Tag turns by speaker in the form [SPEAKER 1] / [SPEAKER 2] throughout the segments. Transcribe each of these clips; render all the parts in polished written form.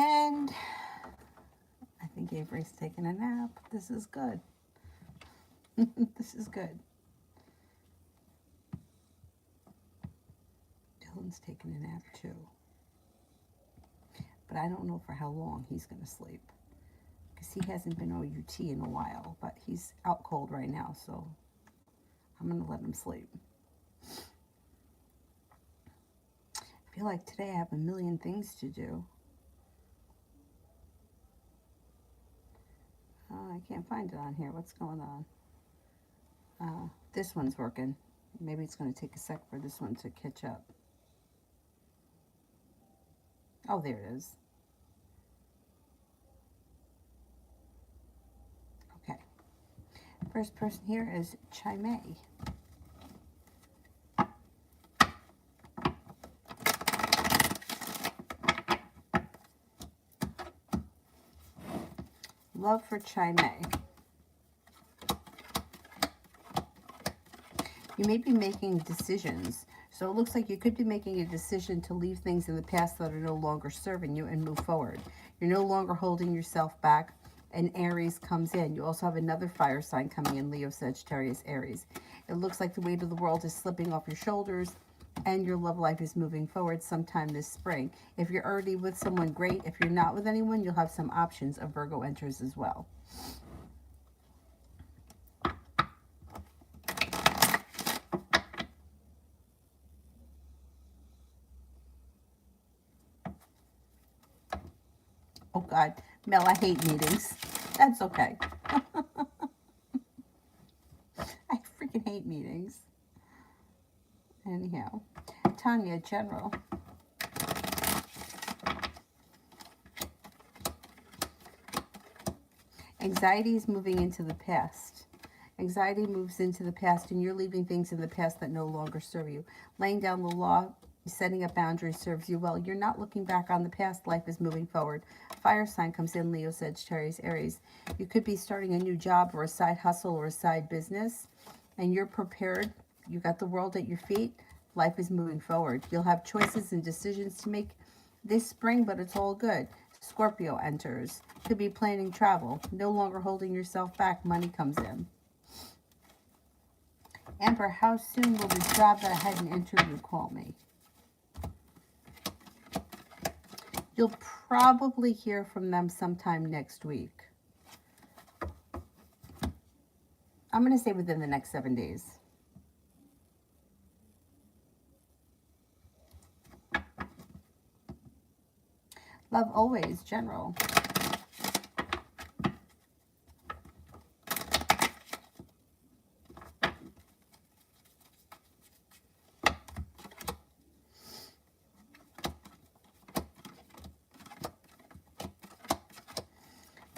[SPEAKER 1] And I think Avery's taking a nap. This is good. This is good. Dylan's taking a nap too. But I don't know for how long he's going to sleep. Because he hasn't been OUT in a while. But he's out cold right now, so I'm going to let him sleep. I feel like today I have a million things to do. Oh, I can't find it on here. What's going on? This one's working. Maybe it's going to take a sec for this one to catch up. Oh, there it is. Okay. First person here is Chimay. Love for Chimay. You may be making decisions. So it looks like you could be making a decision to leave things in the past that are no longer serving you and move forward. You're no longer holding yourself back, and Aries comes in. You also have another fire sign coming in, Leo, Sagittarius, Aries. It looks like the weight of the world is slipping off your shoulders and your love life is moving forward sometime this spring. If you're already with someone, great. If you're not with anyone, you'll have some options. A Virgo enters as well. Oh, God. Mel, I hate meetings. That's okay. I freaking hate meetings. Anyhow. Tanya, General. Anxiety is moving into the past. Anxiety moves into the past, and you're leaving things in the past that no longer serve you. Laying down the law, setting up boundaries serves you well. You're not looking back on the past. Life is moving forward. Fire sign comes in, Leo, Sagittarius, Aries. You could be starting a new job or a side hustle or a side business, and you're prepared. You got the world at your feet. Life is moving forward. You'll have choices and decisions to make this spring, but it's all good. Scorpio enters. Could be planning travel. No longer holding yourself back. Money comes in. Amber, how soon will the job that I had an interview call me? You'll probably hear from them sometime next week. I'm going to say within the next 7 days. Love always, General.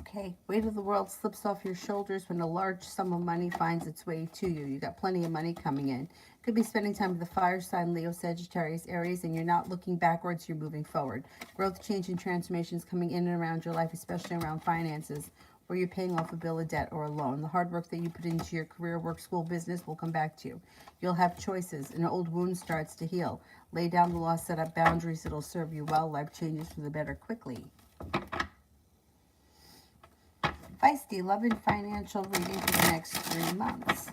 [SPEAKER 1] Okay, weight of the world slips off your shoulders when a large sum of money finds its way to you. You got plenty of money coming in. Could be spending time with the fire sign, Leo, Sagittarius, Aries, and you're not looking backwards, you're moving forward. Growth, change, and transformations coming in and around your life, especially around finances, where you're paying off a bill, a debt, or a loan. The hard work that you put into your career, work, school, business will come back to you. You'll have choices. An old wound starts to heal. Lay down the law, set up boundaries. It'll serve you well. Life changes for the better quickly. Feisty, love and financial reading for the next 3 months.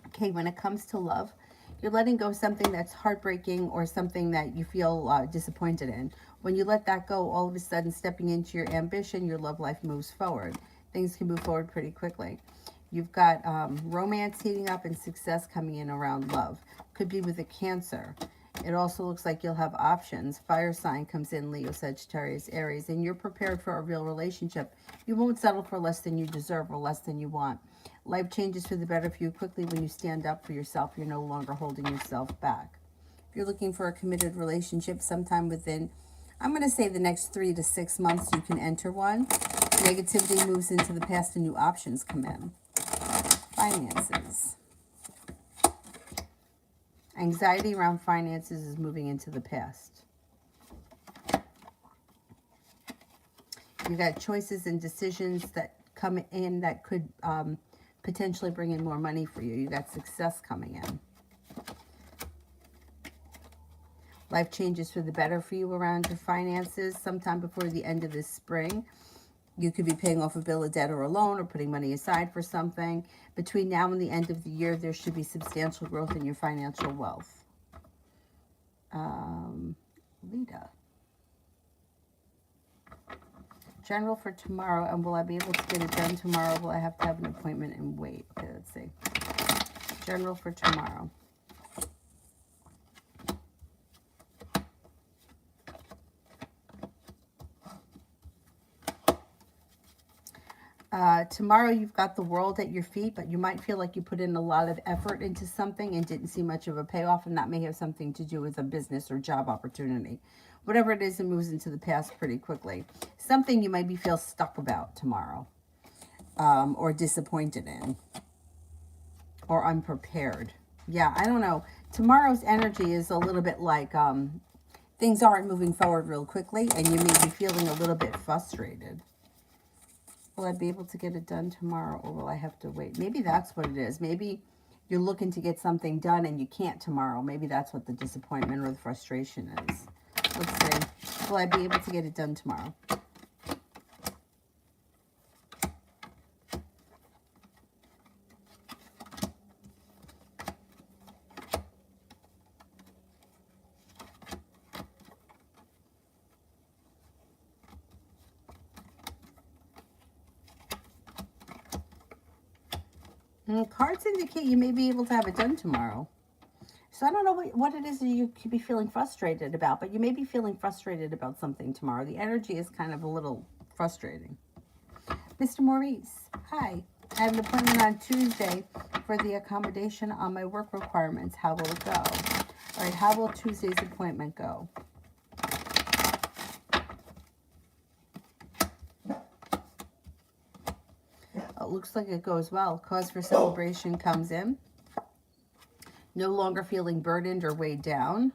[SPEAKER 1] Okay, when it comes to love, you're letting go of something that's heartbreaking or something that you feel disappointed in. When you let that go, all of a sudden, stepping into your ambition, your love life moves forward. Things can move forward pretty quickly. You've got romance heating up and success coming in around love. Could be with a Cancer. It also looks like you'll have options. Fire sign comes in, Leo, Sagittarius, Aries, and you're prepared for a real relationship. You won't settle for less than you deserve or less than you want. Life changes for the better for you quickly when you stand up for yourself. You're no longer holding yourself back. If you're looking for a committed relationship sometime within, I'm going to say the next 3 to 6 months, you can enter one. Negativity moves into the past and new options come in. Finances. Anxiety around finances is moving into the past. You got choices and decisions that come in that could potentially bring in more money for you. You got success coming in. Life changes for the better for you around your finances sometime before the end of this spring. You could be paying off a bill of debt or a loan or putting money aside for something. Between now and the end of the year, there should be substantial growth in your financial wealth. Lita. General for tomorrow, and will I be able to get it done tomorrow? Will I have to have an appointment and wait? Okay, let's see. General for tomorrow. Tomorrow you've got the world at your feet, but you might feel like you put in a lot of effort into something and didn't see much of a payoff, and that may have something to do with a business or job opportunity. Whatever it is, it moves into the past pretty quickly. Something you maybe feel stuck about tomorrow, or disappointed in, or unprepared. Yeah, I don't know. Tomorrow's energy is a little bit like things aren't moving forward real quickly, and you may be feeling a little bit frustrated. Will I be able to get it done tomorrow, or will I have to wait? Maybe that's what it is. Maybe you're looking to get something done and you can't tomorrow. Maybe that's what the disappointment or the frustration is. Let's see. Will I be able to get it done tomorrow? Cards indicate you may be able to have it done tomorrow. So I don't know what it is that you could be feeling frustrated about, but you may be feeling frustrated about something tomorrow. The energy is kind of a little frustrating. Mr. Maurice, hi. I have an appointment on Tuesday for the accommodation on my work requirements. How will it go? All right, how will Tuesday's appointment go? It looks like it goes well. Cause for celebration comes in. No longer feeling burdened or weighed down.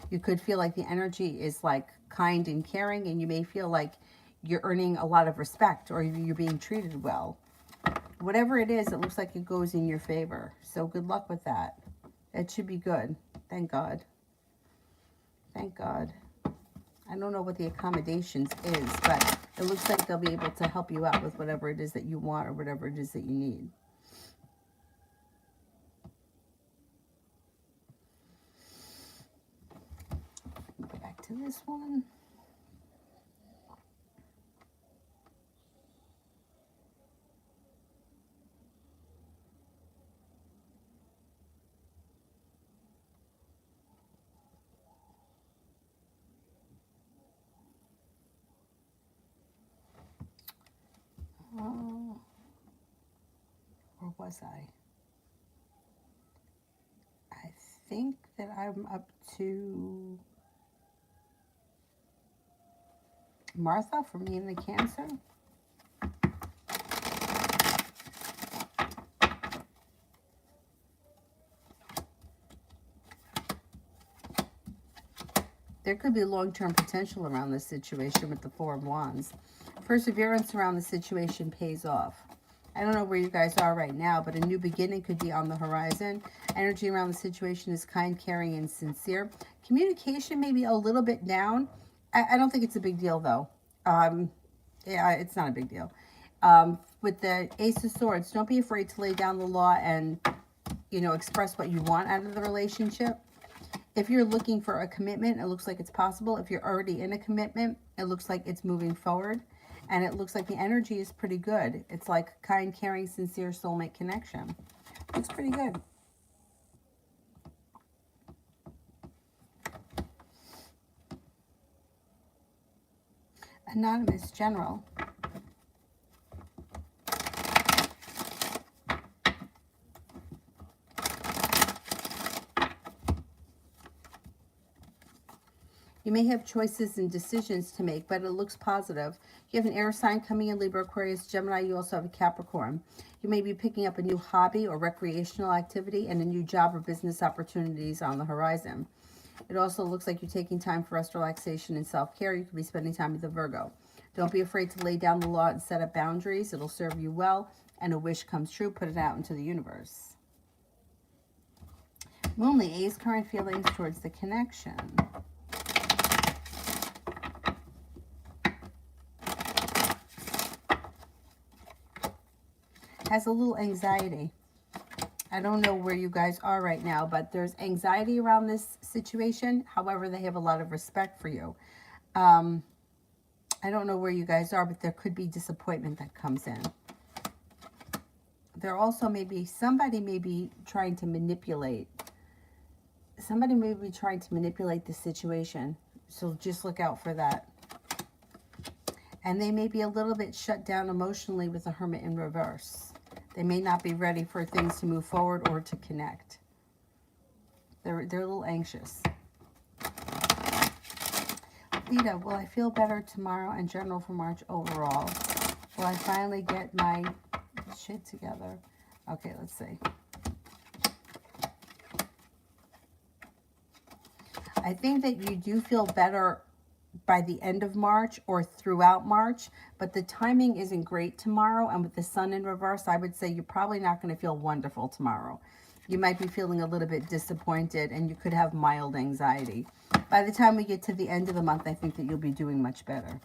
[SPEAKER 1] You could feel like the energy is like kind and caring, and you may feel like you're earning a lot of respect or you're being treated well. Whatever it is, it looks like it goes in your favor. So good luck with that. It should be good. Thank God. Thank God. I don't know what the accommodations is, but it looks like they'll be able to help you out with whatever it is that you want or whatever it is that you need. Go back to this one. Or was I? I think that I'm up to Martha from Me and the Cancer. There could be long-term potential around this situation with the Four of Wands. Perseverance around the situation pays off. I don't know where you guys are right now, but a new beginning could be on the horizon. Energy around the situation is kind, caring, and sincere. Communication may be a little bit down. I don't think it's a big deal, though. Yeah, it's not a big deal. With the Ace of Swords, don't be afraid to lay down the law and, express what you want out of the relationship. If you're looking for a commitment, it looks like it's possible. If you're already in a commitment, it looks like it's moving forward. And it looks like the energy is pretty good. It's like kind, caring, sincere soulmate connection. It's pretty good. Anonymous General. You may have choices and decisions to make, but it looks positive. You have an air sign coming in, Libra, Aquarius, Gemini. You also have a Capricorn. You may be picking up a new hobby or recreational activity and a new job or business opportunities on the horizon. It also looks like you're taking time for rest, relaxation, and self-care. You could be spending time with the Virgo. Don't be afraid to lay down the law and set up boundaries. It'll serve you well. And a wish comes true. Put it out into the universe. Moonly, A's current feelings towards the connection. Has a little anxiety. I don't know where you guys are right now, but there's anxiety around this situation. However, they have a lot of respect for you. I don't know where you guys are, but there could be disappointment that comes in. There also may be, somebody may be trying to manipulate. Somebody may be trying to manipulate the situation. So just look out for that. And they may be a little bit shut down emotionally with the Hermit in reverse. They may not be ready for things to move forward or to connect. They're a little anxious. Lita, will I feel better tomorrow and general for March overall? Will I finally get my shit together? Okay, let's see. I think that you do feel better by the end of March or throughout March, but the timing isn't great tomorrow, and with the sun in reverse, I would say you're probably not going to feel wonderful tomorrow. You might be feeling a little bit disappointed, and you could have mild anxiety. By the time we get to the end of the month, I think that you'll be doing much better.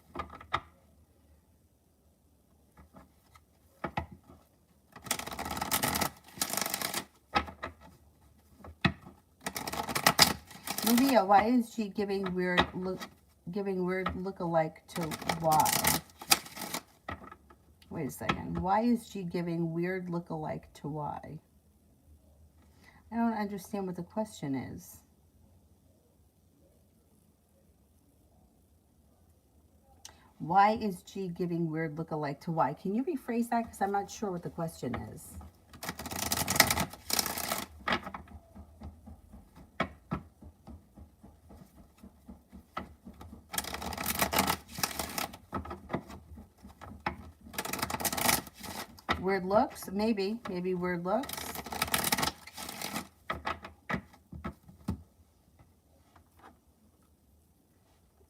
[SPEAKER 1] Maria, why is she giving weird look-alike to why? Wait a second. Why is she giving weird look-alike to why? I don't understand what the question is. Why is G giving weird look-alike to why? Can you rephrase that? Because I'm not sure what the question is. Weird looks? Maybe weird looks.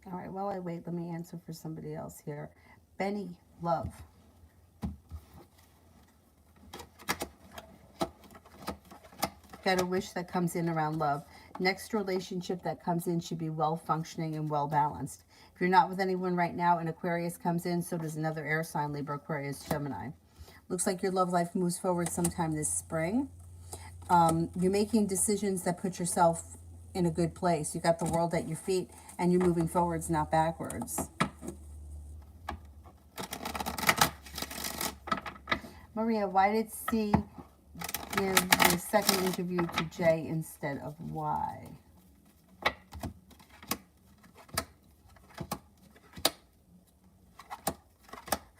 [SPEAKER 1] All right, while I wait, let me answer for somebody else here. Benny, love. Got a wish that comes in around love. Next relationship that comes in should be well-functioning and well-balanced. If you're not with anyone right now and Aquarius comes in, so does another air sign, Libra, Aquarius, Gemini. Looks like your love life moves forward sometime this spring. You're making decisions that put yourself in a good place. You got the world at your feet and you're moving forwards, not backwards. Maria, why did C give the second interview to J instead of Y?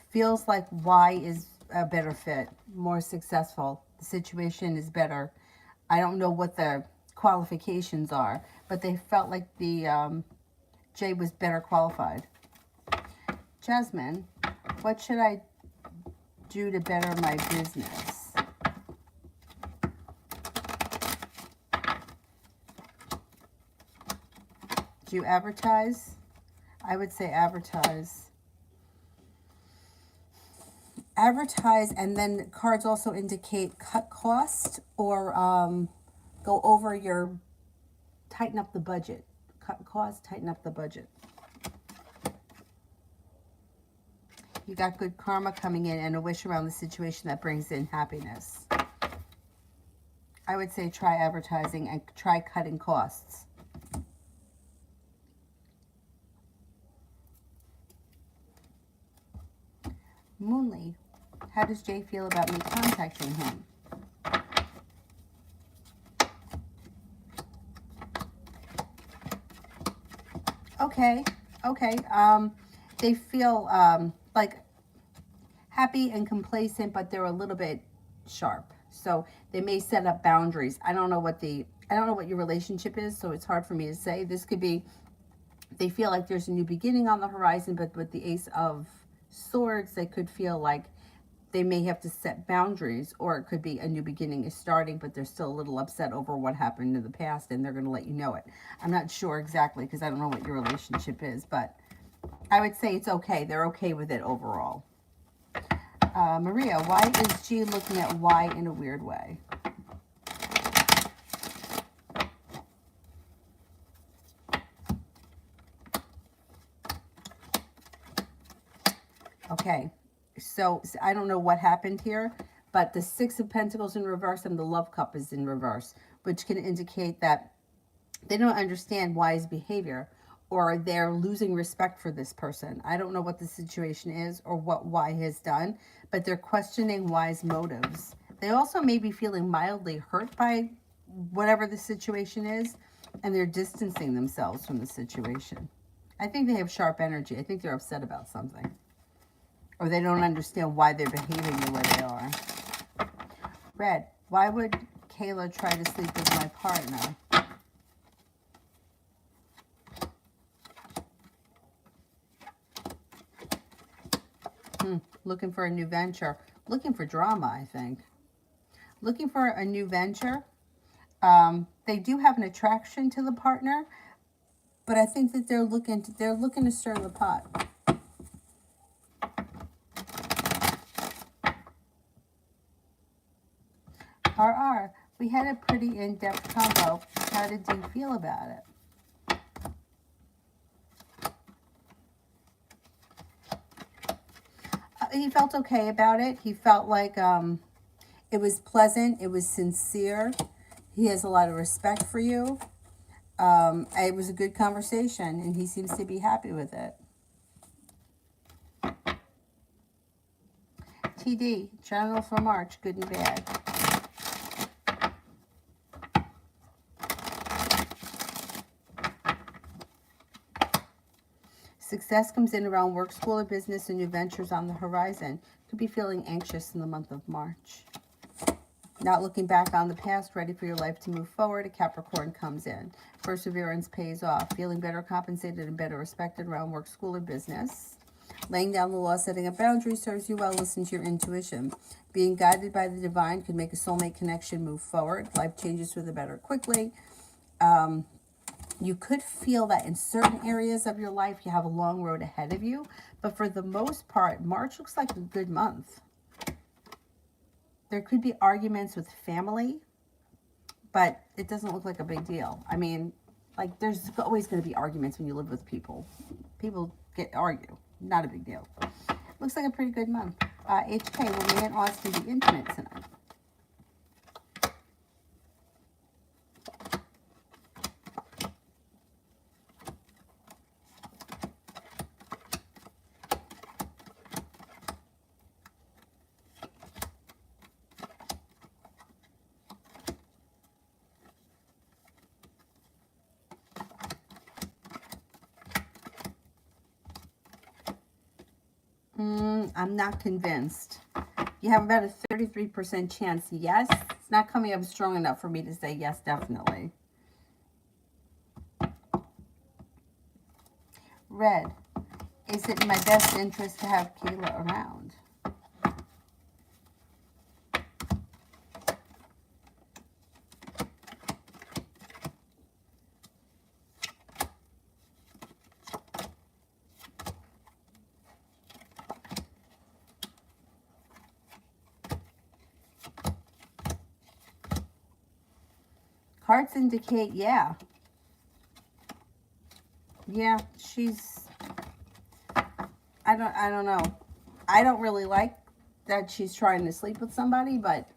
[SPEAKER 1] Feels like Y is a better fit, more successful. The situation is better. I don't know what the qualifications are, but they felt like the J was better qualified. Jasmine, what should I do to better my business? Do you advertise? I would say advertise. Advertise, and then cards also indicate cut cost or go over your, tighten up the budget. Cut cost, tighten up the budget. You got good karma coming in and a wish around the situation that brings in happiness. I would say try advertising and try cutting costs. Moonly, how does Jay feel about me contacting him? Okay. They feel like happy and complacent, but they're a little bit sharp. So they may set up boundaries. I don't know what your relationship is, so it's hard for me to say. This could be they feel like there's a new beginning on the horizon, but with the Ace of Swords, they could feel like they may have to set boundaries, or it could be a new beginning is starting, but they're still a little upset over what happened in the past, and they're going to let you know it. I'm not sure exactly because I don't know what your relationship is, but I would say it's okay. They're okay with it overall. Maria, why is G looking at Y in a weird way? Okay, so I don't know what happened here, but the Six of Pentacles in reverse and the Love Cup is in reverse, which can indicate that they don't understand Y's behavior, or they're losing respect for this person. I don't know what the situation is or what Y has done, but they're questioning Y's motives. They also may be feeling mildly hurt by whatever the situation is, and they're distancing themselves from the situation. I think they have sharp energy. I think they're upset about something, or they don't understand why they're behaving the way they are. Red, why would Kayla try to sleep with my partner? Looking for a new venture. Looking for drama, I think. Looking for a new venture. They do have an attraction to the partner, but I think that they're looking to stir the pot. RR, we had a pretty in-depth combo. How did you feel about it? He felt okay about it. He felt like it was pleasant. It was sincere. He has a lot of respect for you. It was a good conversation, and he seems to be happy with it. TD, journal for March, good and bad. Success comes in around work, school, or business, and new ventures on the horizon. Could be feeling anxious in the month of March. Not looking back on the past, ready for your life to move forward. A Capricorn comes in. Perseverance pays off. Feeling better compensated and better respected around work, school, or business. Laying down the law, setting up boundaries serves you well. Listen to your intuition. Being guided by the divine could make a soulmate connection move forward. Life changes for the better quickly. You could feel that in certain areas of your life you have a long road ahead of you, but for the most part, March looks like a good month. There could be arguments with family, but it doesn't look like a big deal. I mean, like, there's always going to be arguments when you live with people. People argue. Not a big deal. Looks like a pretty good month. HK, will me and Austin be intimate tonight? I'm not convinced. You have about a 33% chance yes. It's not coming up strong enough for me to say yes, definitely. Red, is it in my best interest to have Kayla around? Cards indicate, yeah. Yeah, she's, I don't know. I don't really like that she's trying to sleep with somebody, but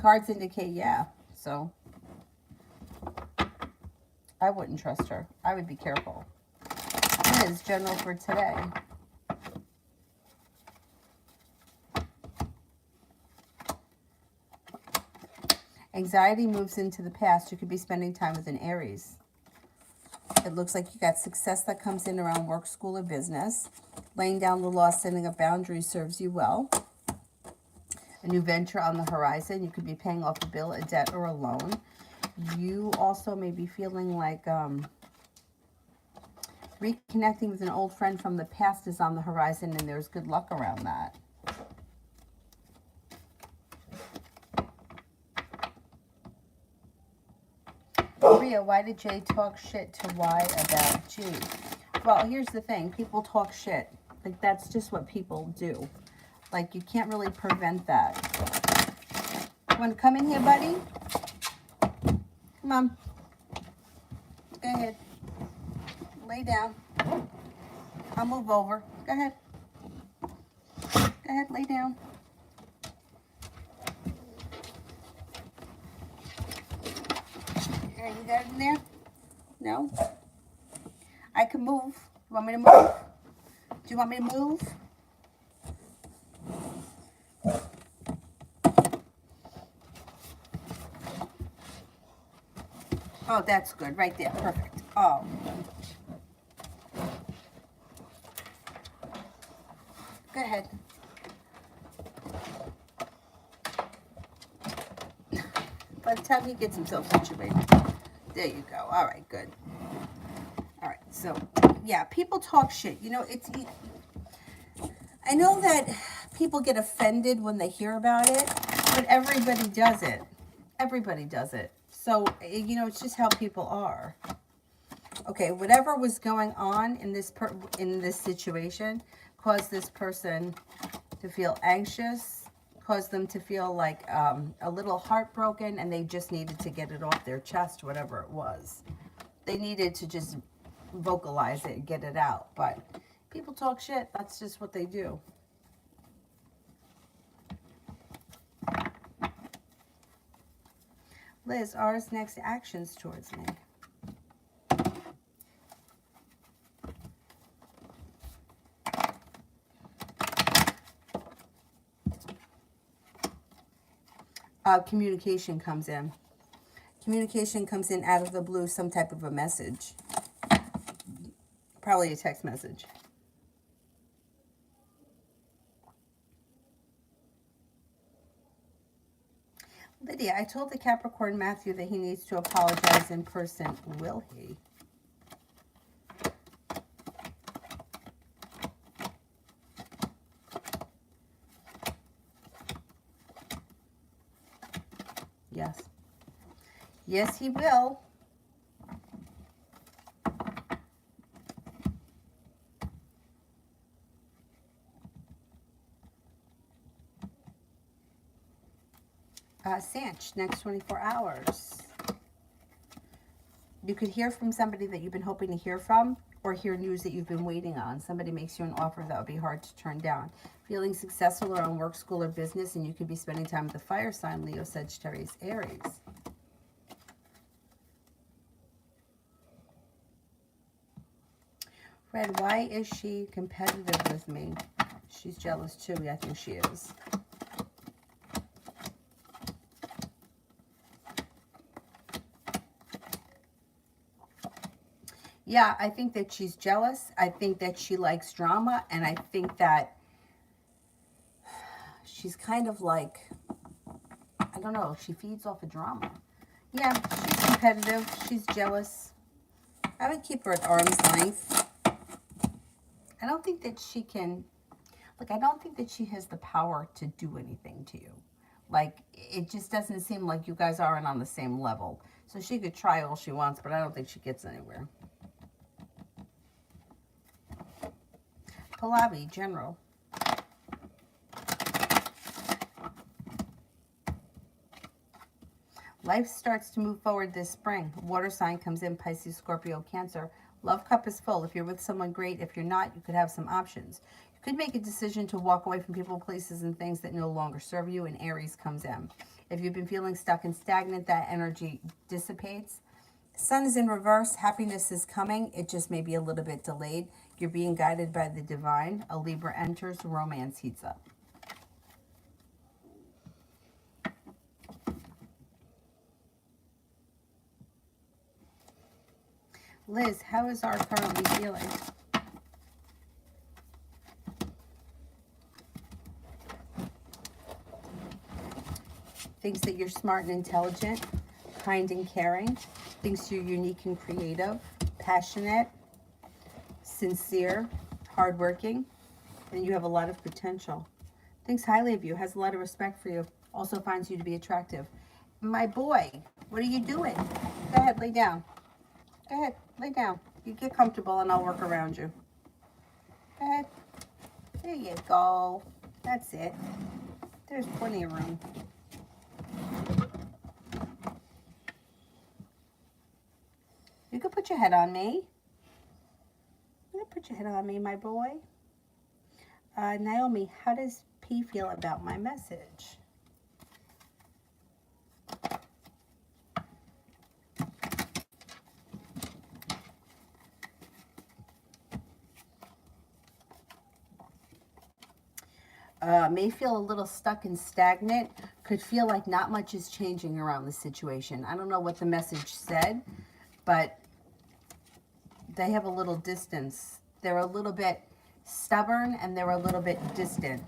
[SPEAKER 1] cards indicate, yeah. So I wouldn't trust her. I would be careful. Liz, general for today. Anxiety moves into the past. You could be spending time with an Aries. It looks like you got success that comes in around work, school, or business. Laying down the law, setting up boundaries serves you well. A new venture on the horizon. You could be paying off a bill, a debt, or a loan. You also may be feeling like reconnecting with an old friend from the past is on the horizon, and there's good luck around that. Maria, why did Jay talk shit to Y about G? Well, here's the thing. People talk shit. Like, that's just what people do. Like, you can't really prevent that. You want to come in here, buddy? Come on. Go ahead. Lay down. I'll move over. Go ahead. Go ahead, lay down. There, you got it in there? No? I can move. You want me to move? Do you want me to move? Oh, that's good. Right there. Perfect. Oh. Go ahead. By the time he gets himself situated. There you go. All right, good. All right, so, yeah, people talk shit. You know, I know that people get offended when they hear about it, but everybody does it. Everybody does it. So, you know, it's just how people are. Okay, whatever was going on in this situation caused this person to feel anxious, caused them to feel like a little heartbroken, and they just needed to get it off their chest, whatever it was. They needed to just vocalize it and get it out. But people talk shit. That's just what they do. Liz, ours next actions towards me. Communication comes in. Communication comes in out of the blue, some type of a message. Probably a text message. Lydia, I told the Capricorn Matthew that he needs to apologize in person. Will he? Yes. Yes, he will. Sanch, next 24 hours. You could hear from somebody that you've been hoping to hear from, or hear news that you've been waiting on. Somebody makes you an offer that would be hard to turn down. Feeling successful around work, school, or business, and you could be spending time with the fire sign, Leo, Sagittarius, Aries. Red, why is she competitive with me? She's jealous too. Yeah, I think she is. Yeah, I think that she's jealous. I think that she likes drama. And I think that she's kind of like, I don't know, she feeds off of drama. Yeah, she's competitive. She's jealous. I would keep her at arm's length. I don't think that she can, like, I don't think that she has the power to do anything to you. Like, it just doesn't seem like you guys aren't on the same level. So she could try all she wants, but I don't think she gets anywhere. Pallavi, general. Life starts to move forward this spring. Water sign comes in, Pisces, Scorpio, Cancer. Love cup is full. If you're with someone, great. If you're not, you could have some options. You could make a decision to walk away from people, places, and things that no longer serve you, and Aries comes in. If you've been feeling stuck and stagnant, that energy dissipates. Sun is in reverse. Happiness is coming. It just may be a little bit delayed. You're being guided by the divine. A Libra enters. Romance heats up. Liz, how is our currently feeling? Thinks that you're smart and intelligent, kind and caring. Thinks you're unique and creative, passionate, sincere, hardworking, and you have a lot of potential. Thinks highly of you, has a lot of respect for you, also finds you to be attractive. My boy, what are you doing? Go ahead, lay down. Go ahead, lay down. You get comfortable and I'll work around you. Go ahead. There you go. That's it. There's plenty of room. You can put your head on me. You can put your head on me, my boy. Naomi, how does P feel about my message? May feel a little stuck and stagnant. Could feel like not much is changing around the situation. I don't know what the message said, but they have a little distance. They're a little bit stubborn and they're a little bit distant.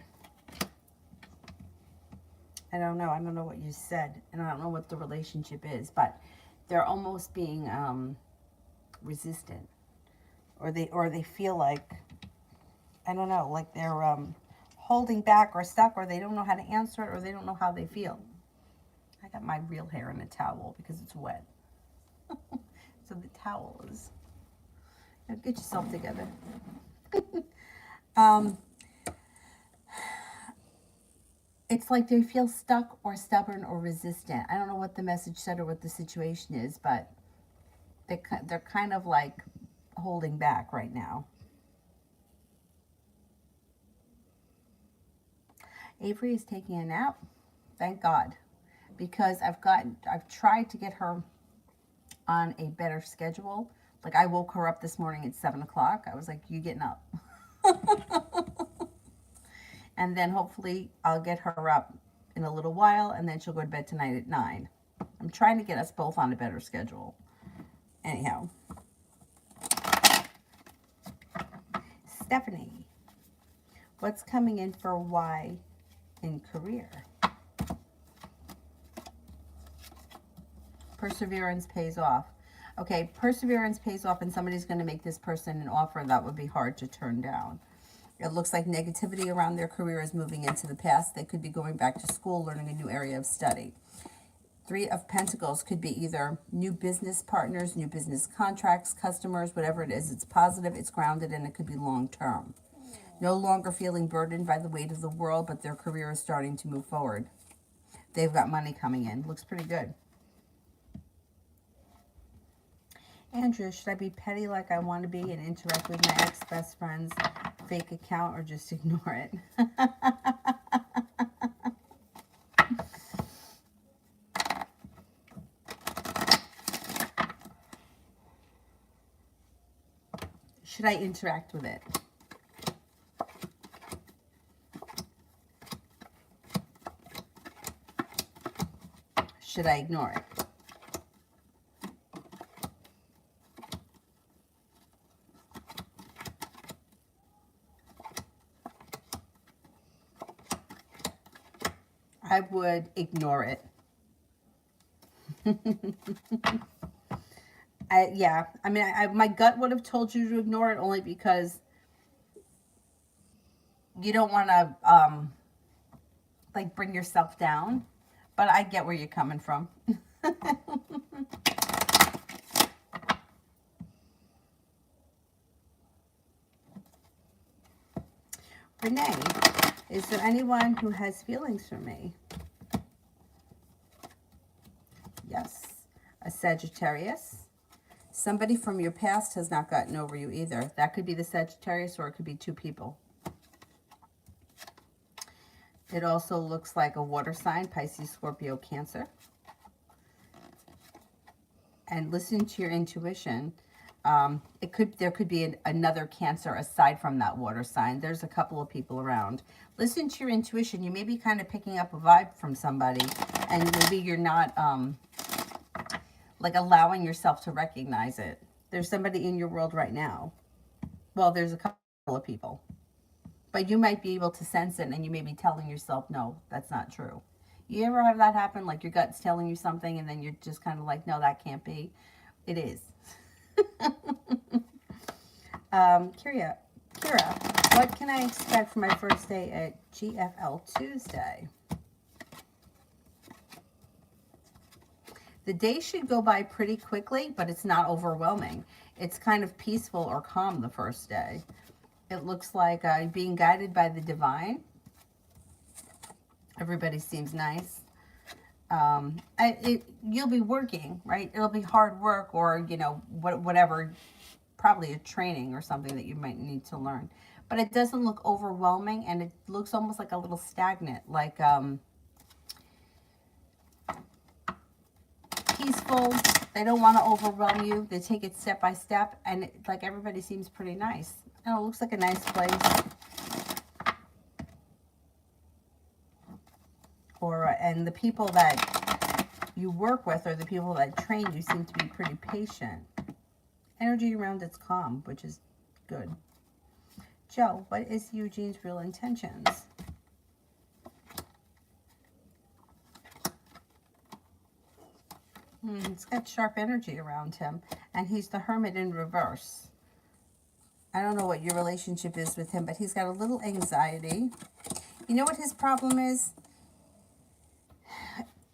[SPEAKER 1] I don't know. I don't know what you said, and I don't know what the relationship is, but they're almost being resistant, or they feel like, I don't know, like they're holding back or stuck, or they don't know how to answer it, or they don't know how they feel. I got my real hair in a towel because it's wet. So the towel is, now get yourself together. It's like they feel stuck or stubborn or resistant. I don't know what the message said or what the situation is, but they're kind of like holding back right now. Avery is taking a nap. Thank God. Because I've tried to get her on a better schedule. Like, I woke her up this morning at 7 o'clock. I was like, you getting up? And then hopefully I'll get her up in a little while, and then she'll go to bed tonight at 9. I'm trying to get us both on a better schedule. Anyhow. Stephanie, what's coming in for Y in career? Perseverance pays off. Okay, perseverance pays off, and somebody's going to make this person an offer that would be hard to turn down. It looks like negativity around their career is moving into the past. They could be going back to school, learning a new area of study. 3 of Pentacles could be either new business partners, new business contracts, customers, whatever it is. It's positive, it's grounded, and it could be long-term. No longer feeling burdened by the weight of the world, but their career is starting to move forward. They've got money coming in. Looks pretty good. Andrea, should I be petty like I want to be and interact with my ex-best friend's fake account, or just ignore it? Should I interact with it? Should I ignore it? I would ignore it. Yeah, I mean, my gut would have told you to ignore it, only because you don't want to, like, bring yourself down. But I get where you're coming from. Renee, is there anyone who has feelings for me? Yes. A Sagittarius. Somebody from your past has not gotten over you either. That could be the Sagittarius, or it could be 2 people. It also looks like a water sign, Pisces, Scorpio, Cancer. And listen to your intuition. There could be another Cancer aside from that water sign. There's a couple of people around. Listen to your intuition. You may be kind of picking up a vibe from somebody, and maybe you're not like allowing yourself to recognize it. There's somebody in your world right now. Well, there's a couple of people, but you might be able to sense it, and you may be telling yourself, no, that's not true. You ever have that happen? Like, your gut's telling you something, and then you're just kind of like, no, that can't be. It is. Kira, what can I expect for my first day at GFL Tuesday? The day should go by pretty quickly, but it's not overwhelming. It's kind of peaceful or calm the first day. It looks like being guided by the divine. Everybody seems nice. You'll be working, right? It'll be hard work, or, you know, whatever, probably a training or something that you might need to learn. But it doesn't look overwhelming, and it looks almost like a little stagnant, like peaceful. They don't want to overwhelm you. They take it step by step, and like everybody seems pretty nice. And it looks like a nice place. Or and the people that you work with, or the people that train you, seem to be pretty patient. Energy around it's calm, which is good. Joe, what is Eugene's real intentions? He's got sharp energy around him, and he's the Hermit in reverse. I don't know what your relationship is with him, but he's got a little anxiety. You know what his problem is?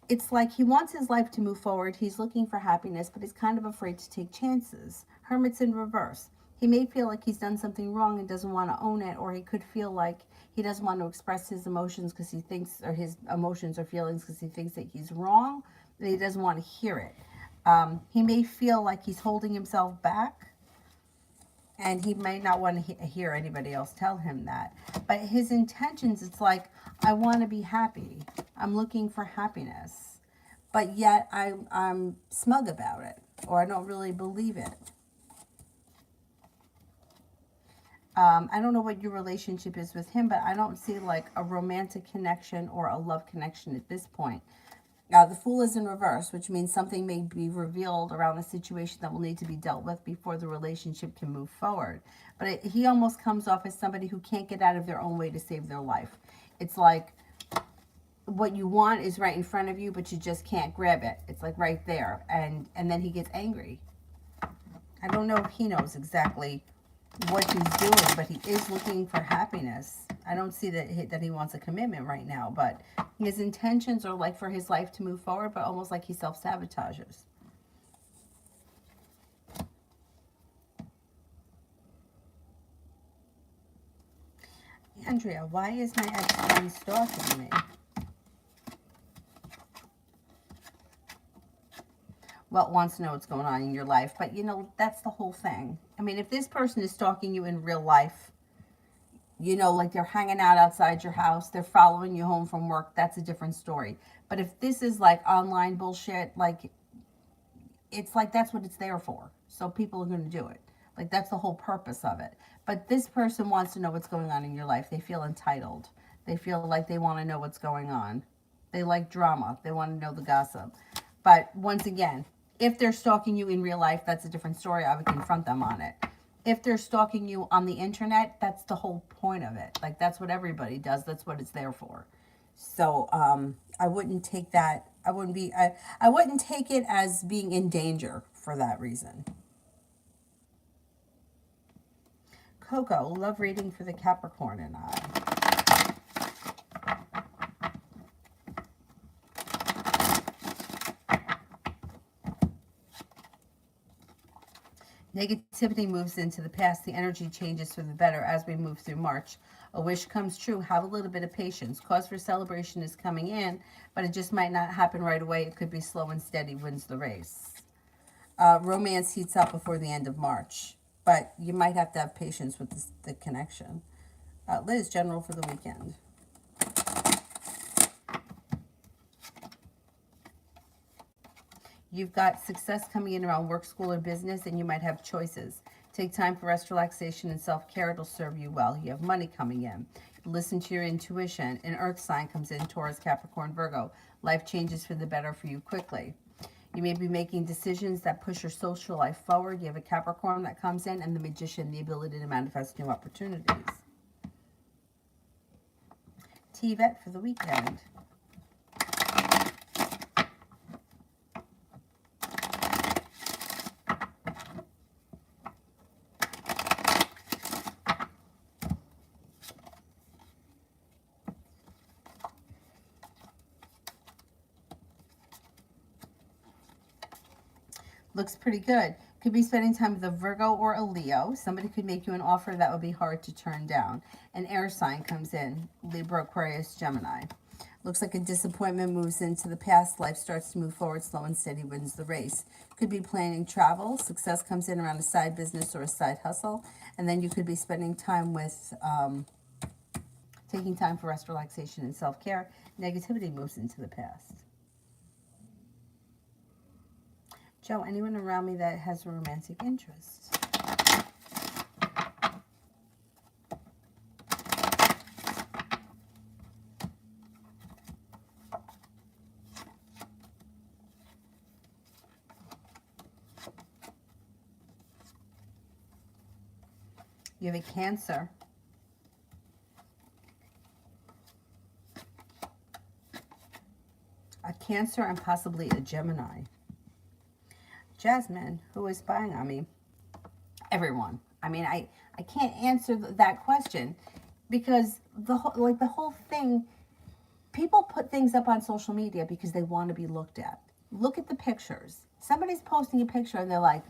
[SPEAKER 1] It's like he wants his life to move forward. He's looking for happiness, but he's kind of afraid to take chances. Hermit's in reverse. He may feel like he's done something wrong and doesn't want to own it, or he could feel like he doesn't want to express his emotions because he thinks, or his emotions or feelings because he thinks that he's wrong, and he doesn't want to hear it. He may feel like he's holding himself back, and he may not want to hear anybody else tell him that. But his intentions, it's like, I want to be happy. I'm looking for happiness. But yet I'm smug about it, or I don't really believe it. I don't know what your relationship is with him, but I don't see like a romantic connection or a love connection at this point. The Fool is in reverse, which means something may be revealed around a situation that will need to be dealt with before the relationship can move forward. But he almost comes off as somebody who can't get out of their own way to save their life. It's like what you want is right in front of you, but you just can't grab it. It's like right there. And then he gets angry. I don't know if he knows exactly what he's doing, but he is looking for happiness. I don't see that he wants a commitment right now, but his intentions are like for his life to move forward, but almost like he self-sabotages. Andrea, why is my ex-friend stalking me? Well, wants to know what's going on in your life, but you know, that's the whole thing. I mean, if this person is stalking you in real life, you know, like they're hanging out outside your house, they're following you home from work, that's a different story. But if this is like online bullshit, like, it's like that's what it's there for. So people are going to do it. Like, that's the whole purpose of it. But this person wants to know what's going on in your life. They feel entitled. They feel like they want to know what's going on. They like drama. They want to know the gossip. But once again, if they're stalking you in real life, that's a different story. I would confront them on it. If they're stalking you on the internet, that's the whole point of it. Like, that's what everybody does. That's what it's there for. So I wouldn't take that. I wouldn't take it as being in danger for that reason. Coco, love reading for the Capricorn and I. Negativity moves into the past. The energy changes for the better as we move through March. A wish comes true. Have a little bit of patience. Cause for celebration is coming in, but it just might not happen right away. It could be slow and steady wins the race. Romance heats up before the end of March, but you might have to have patience with the connection. Liz, general for the weekend. You've got success coming in around work, school, or business, and you might have choices. Take time for rest, relaxation, and self-care. It'll serve you well. You have money coming in. Listen to your intuition. An earth sign comes in, Taurus, Capricorn, Virgo. Life changes for the better for you quickly. You may be making decisions that push your social life forward. You have a Capricorn that comes in, and the Magician, the ability to manifest new opportunities. T-Vet for the weekend. Looks pretty good. Could be spending time with a Virgo or a Leo. Somebody could make you an offer that would be hard to turn down. An air sign comes in. Libra, Aquarius, Gemini. Looks like a disappointment moves into the past. Life starts to move forward. Slow and steady wins the race. Could be planning travel. Success comes in around a side business or a side hustle. And then you could be spending time with, taking time for rest, relaxation, and self-care. Negativity moves into the past. Joe, anyone around me that has a romantic interest? You have a Cancer. A Cancer and possibly a Gemini. Jasmine, who is spying on me? Everyone. I mean, I can't answer that question because the whole thing, people put things up on social media because they want to be looked at. Look at the pictures. Somebody's posting a picture and they're like,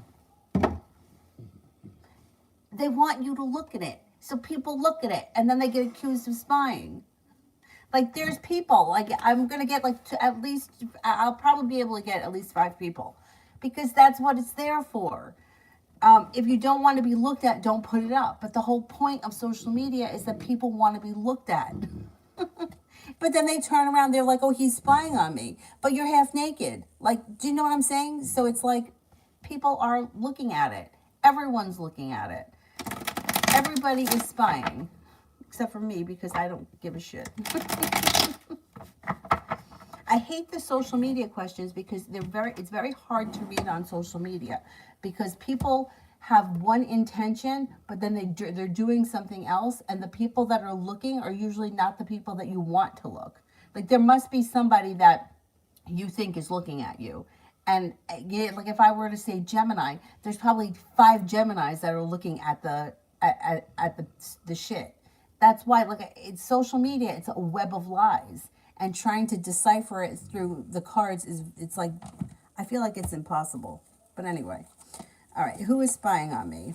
[SPEAKER 1] they want you to look at it. So people look at it and then they get accused of spying. Like, there's people, like, I'm going to get like at least, I'll probably be able to get at least 5 people because that's what it's there for. If you don't want to be looked at, don't put it up. But the whole point of social media is that people want to be looked at. But then they turn around, they're like, oh, he's spying on me. But you're half naked. Like, do you know what I'm saying? So it's like people are looking at it. Everyone's looking at it. Everybody is spying. Except for me, because I don't give a shit. I hate the social media questions because it's very hard to read on social media because people have one intention, but then they're doing something else, and the people that are looking are usually not the people that you want to look. Like, there must be somebody that you think is looking at you. And like, if I were to say Gemini, there's probably 5 Geminis that are looking at the shit. That's why, like, it's social media. It's a web of lies, and trying to decipher it through the cards it's like, I feel like it's impossible. But anyway, all right. Who is spying on me?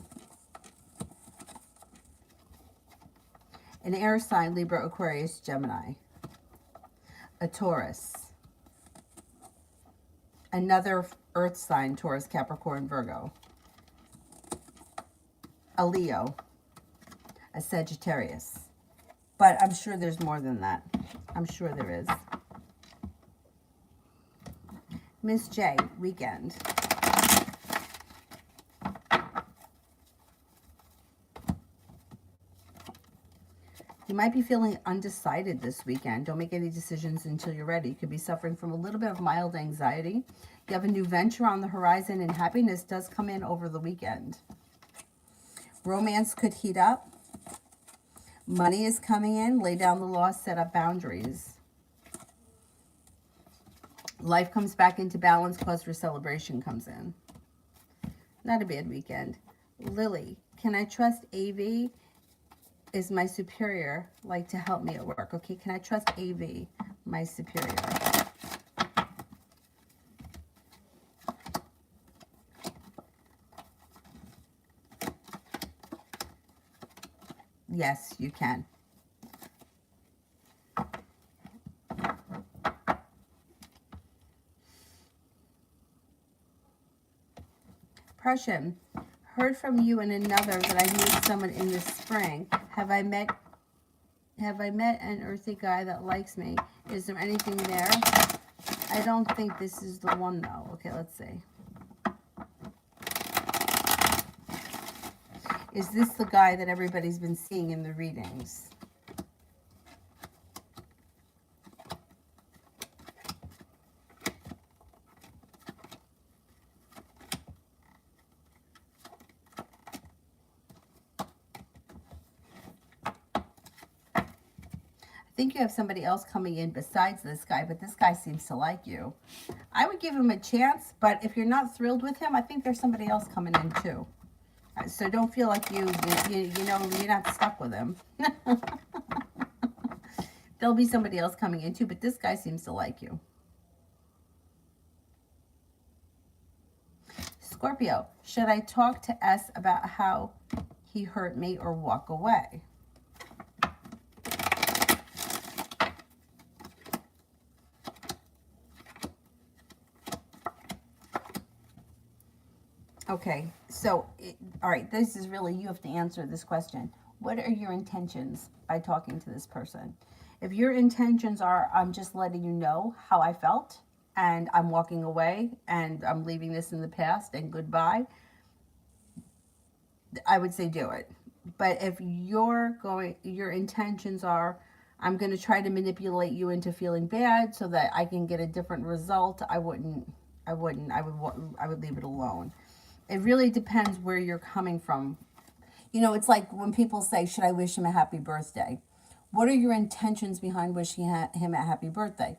[SPEAKER 1] An air sign: Libra, Aquarius, Gemini. A Taurus. Another earth sign: Taurus, Capricorn, Virgo. A Leo. A Sagittarius. But I'm sure there's more than that. I'm sure there is. Miss J, weekend. You might be feeling undecided this weekend. Don't make any decisions until you're ready. You could be suffering from a little bit of mild anxiety. You have a new venture on the horizon, and happiness does come in over the weekend. Romance could heat up. Money is coming in. Lay down the law, set up boundaries. Life comes back into balance. Cause for celebration comes in. Not a bad weekend. Lily, can I trust AV? Is my superior like to help me at work? Okay, can I trust AV, my superior? Yes, you can. Prussian, heard from you and another that I meet someone in the spring. Have I met an earthy guy that likes me? Is there anything there? I don't think this is the one though. Okay, let's see. Is this the guy that everybody's been seeing in the readings? I think you have somebody else coming in besides this guy, but this guy seems to like you. I would give him a chance, but if you're not thrilled with him, I think there's somebody else coming in too. So don't feel like you know, you're not stuck with him. There'll be somebody else coming in too, but this guy seems to like you. Scorpio, should I talk to S about how he hurt me or walk away? Okay, so, all right, this is really, you have to answer this question. What are your intentions by talking to this person? If your intentions are, I'm just letting you know how I felt, and I'm walking away, and I'm leaving this in the past, and goodbye, I would say do it. But if your intentions are, I'm going to try to manipulate you into feeling bad so that I can get a different result, I wouldn't. I would leave it alone. It really depends where you're coming from. You know, it's like when people say, should I wish him a happy birthday? What are your intentions behind wishing him a happy birthday?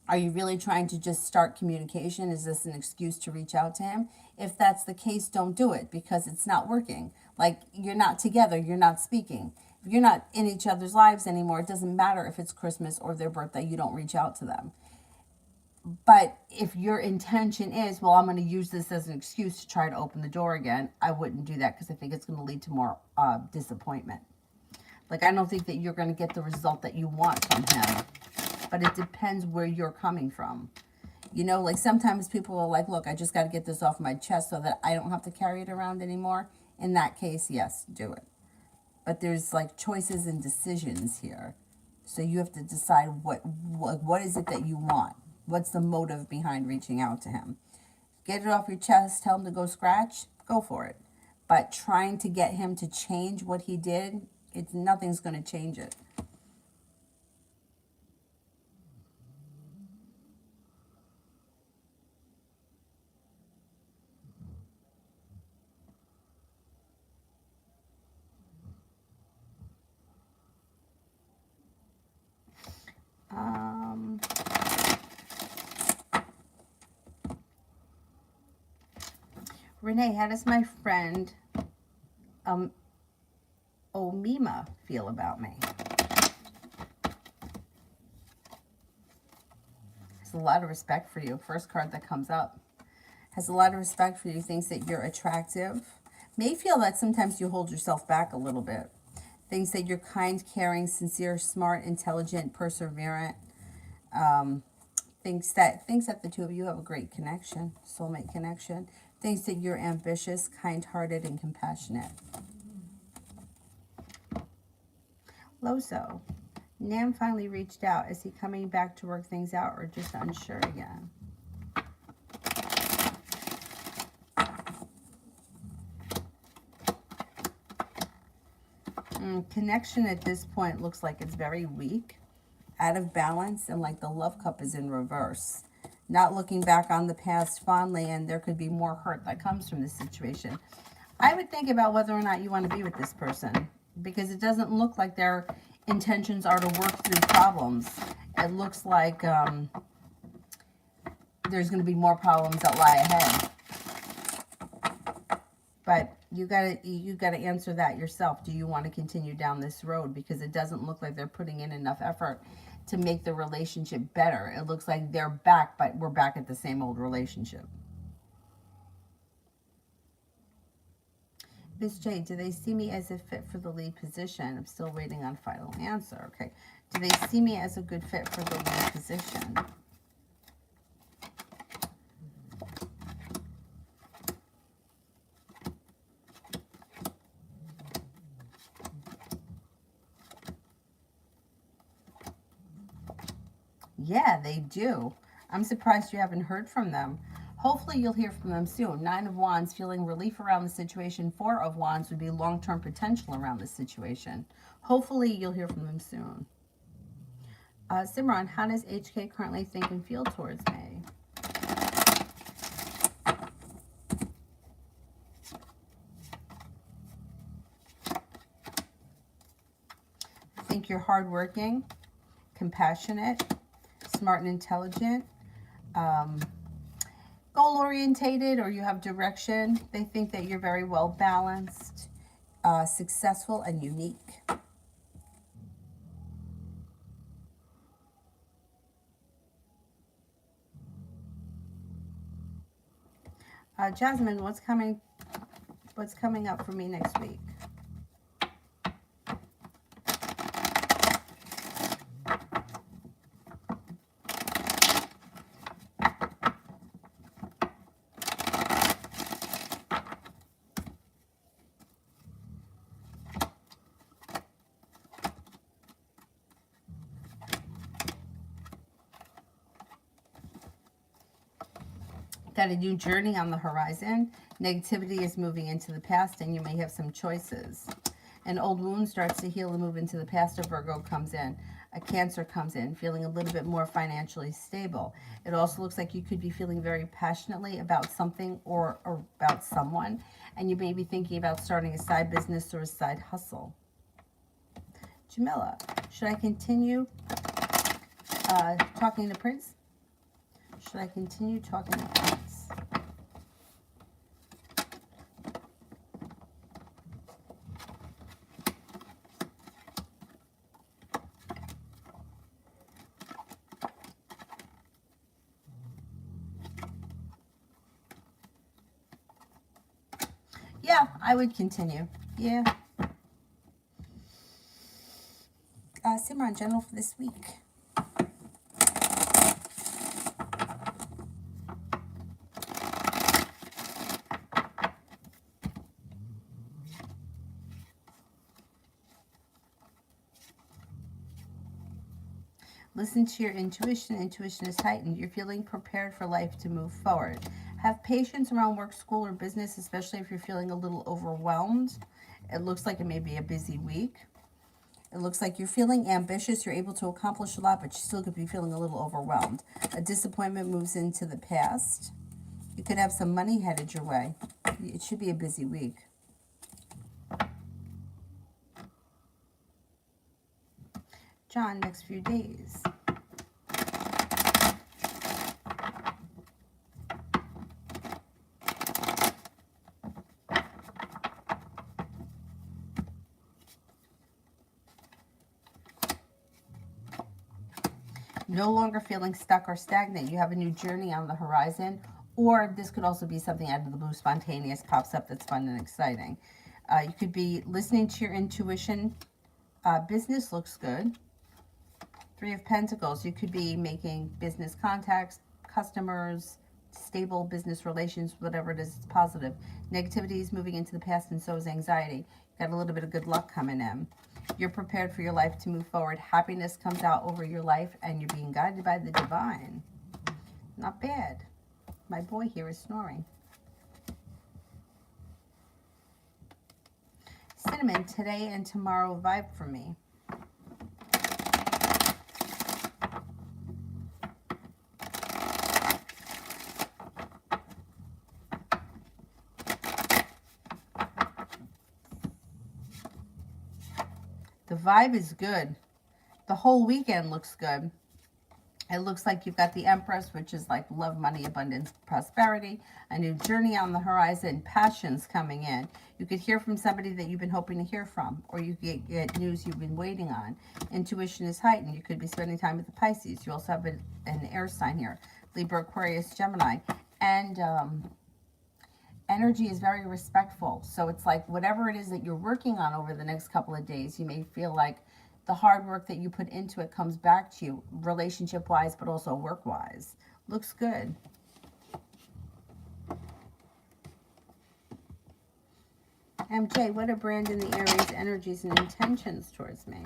[SPEAKER 1] Are you really trying to just start communication? Is this an excuse to reach out to him? If that's the case, don't do it because it's not working. Like, you're not together, you're not speaking. If you're not in each other's lives anymore, it doesn't matter if it's Christmas or their birthday, you don't reach out to them. But if your intention is, well, I'm going to use this as an excuse to try to open the door again, I wouldn't do that because I think it's going to lead to more disappointment. Like, I don't think that you're going to get the result that you want from him. But it depends where you're coming from. You know, like sometimes people are like, look, I just got to get this off my chest so that I don't have to carry it around anymore. In that case, yes, do it. But there's like choices and decisions here. So you have to decide what is it that you want? What's the motive behind reaching out to him? Get it off your chest, tell him to go scratch, go for it. But trying to get him to change what he did, nothing's going to change it. Renee, how does my friend Omima feel about me? Has a lot of respect for you. First card that comes up. Has a lot of respect for you. Thinks that you're attractive. May feel that sometimes you hold yourself back a little bit. Thinks that you're kind, caring, sincere, smart, intelligent, perseverant. Thinks that the two of you have a great connection, soulmate connection. Thinks that you're ambitious, kind-hearted, and compassionate. Loso. Nam finally reached out. Is he coming back to work things out or just unsure again? Connection at this point looks like it's very weak, out of balance, and like the love cup is in reverse. Not looking back on the past fondly, and there could be more hurt that comes from this situation. I would think about whether or not you want to be with this person, because it doesn't look like their intentions are to work through problems. It looks like there's going to be more problems that lie ahead. But you gotta answer that yourself. Do you want to continue down this road? Because it doesn't look like they're putting in enough effort to make the relationship better. It looks like they're back, but we're back at the same old relationship. Miss J, do they see me as a fit for the lead position? I'm still waiting on final answer. Okay. Do they see me as a good fit for the lead position? Yeah, they do. I'm surprised you haven't heard from them. Hopefully you'll hear from them soon. 9 of Wands, feeling relief around the situation. 4 of Wands would be long-term potential around the situation. Hopefully you'll hear from them soon. Simran, how does HK currently think and feel towards me? I think you're hardworking, compassionate, smart and intelligent, goal-orientated, or you have direction. They think that you're very well balanced, successful, and unique. Jasmine, what's coming up for me next week? Got a new journey on the horizon. Negativity is moving into the past, and you may have some choices. An old wound starts to heal and move into the past. A Virgo comes in. A Cancer comes in, feeling a little bit more financially stable. It also looks like you could be feeling very passionately about something or about someone, and you may be thinking about starting a side business or a side hustle. Jamila, should I continue talking to Prince? Should I continue talking to Prince? Yeah, I would continue. Yeah. Simran, general for this week. Listen to your intuition. Intuition is heightened. You're feeling prepared for life to move forward. Have patience around work, school, or business, especially if you're feeling a little overwhelmed. It looks like it may be a busy week. It looks like you're feeling ambitious. You're able to accomplish a lot, but you still could be feeling a little overwhelmed. A disappointment moves into the past. You could have some money headed your way. It should be a busy week. John, next few days. No longer feeling stuck or stagnant. You have a new journey on the horizon, or this could also be something out of the blue, spontaneous, pops up that's fun and exciting. You could be listening to your intuition. Business looks good. 3 of Pentacles. You could be making business contacts, customers, stable business relations, whatever it is, it's positive. Negativity is moving into the past, and so is anxiety. Got a little bit of good luck coming in. You're prepared for your life to move forward. Happiness comes out over your life, and you're being guided by the divine. Not bad. My boy here is snoring. Cinnamon, today and tomorrow vibe for me. The vibe is good. The whole weekend looks good. It looks like you've got the Empress, which is like love, money, abundance, prosperity, a new journey on the horizon, passions coming in. You could hear from somebody that you've been hoping to hear from, or you could get news you've been waiting on. Intuition is heightened. You could be spending time with the Pisces. You also have an air sign here, Libra, Aquarius, Gemini. And energy is very respectful. So it's like whatever it is that you're working on over the next couple of days, you may feel like the hard work that you put into it comes back to you, relationship-wise, but also work-wise. Looks good. MJ, what are Brandon the Aries energies and intentions towards me?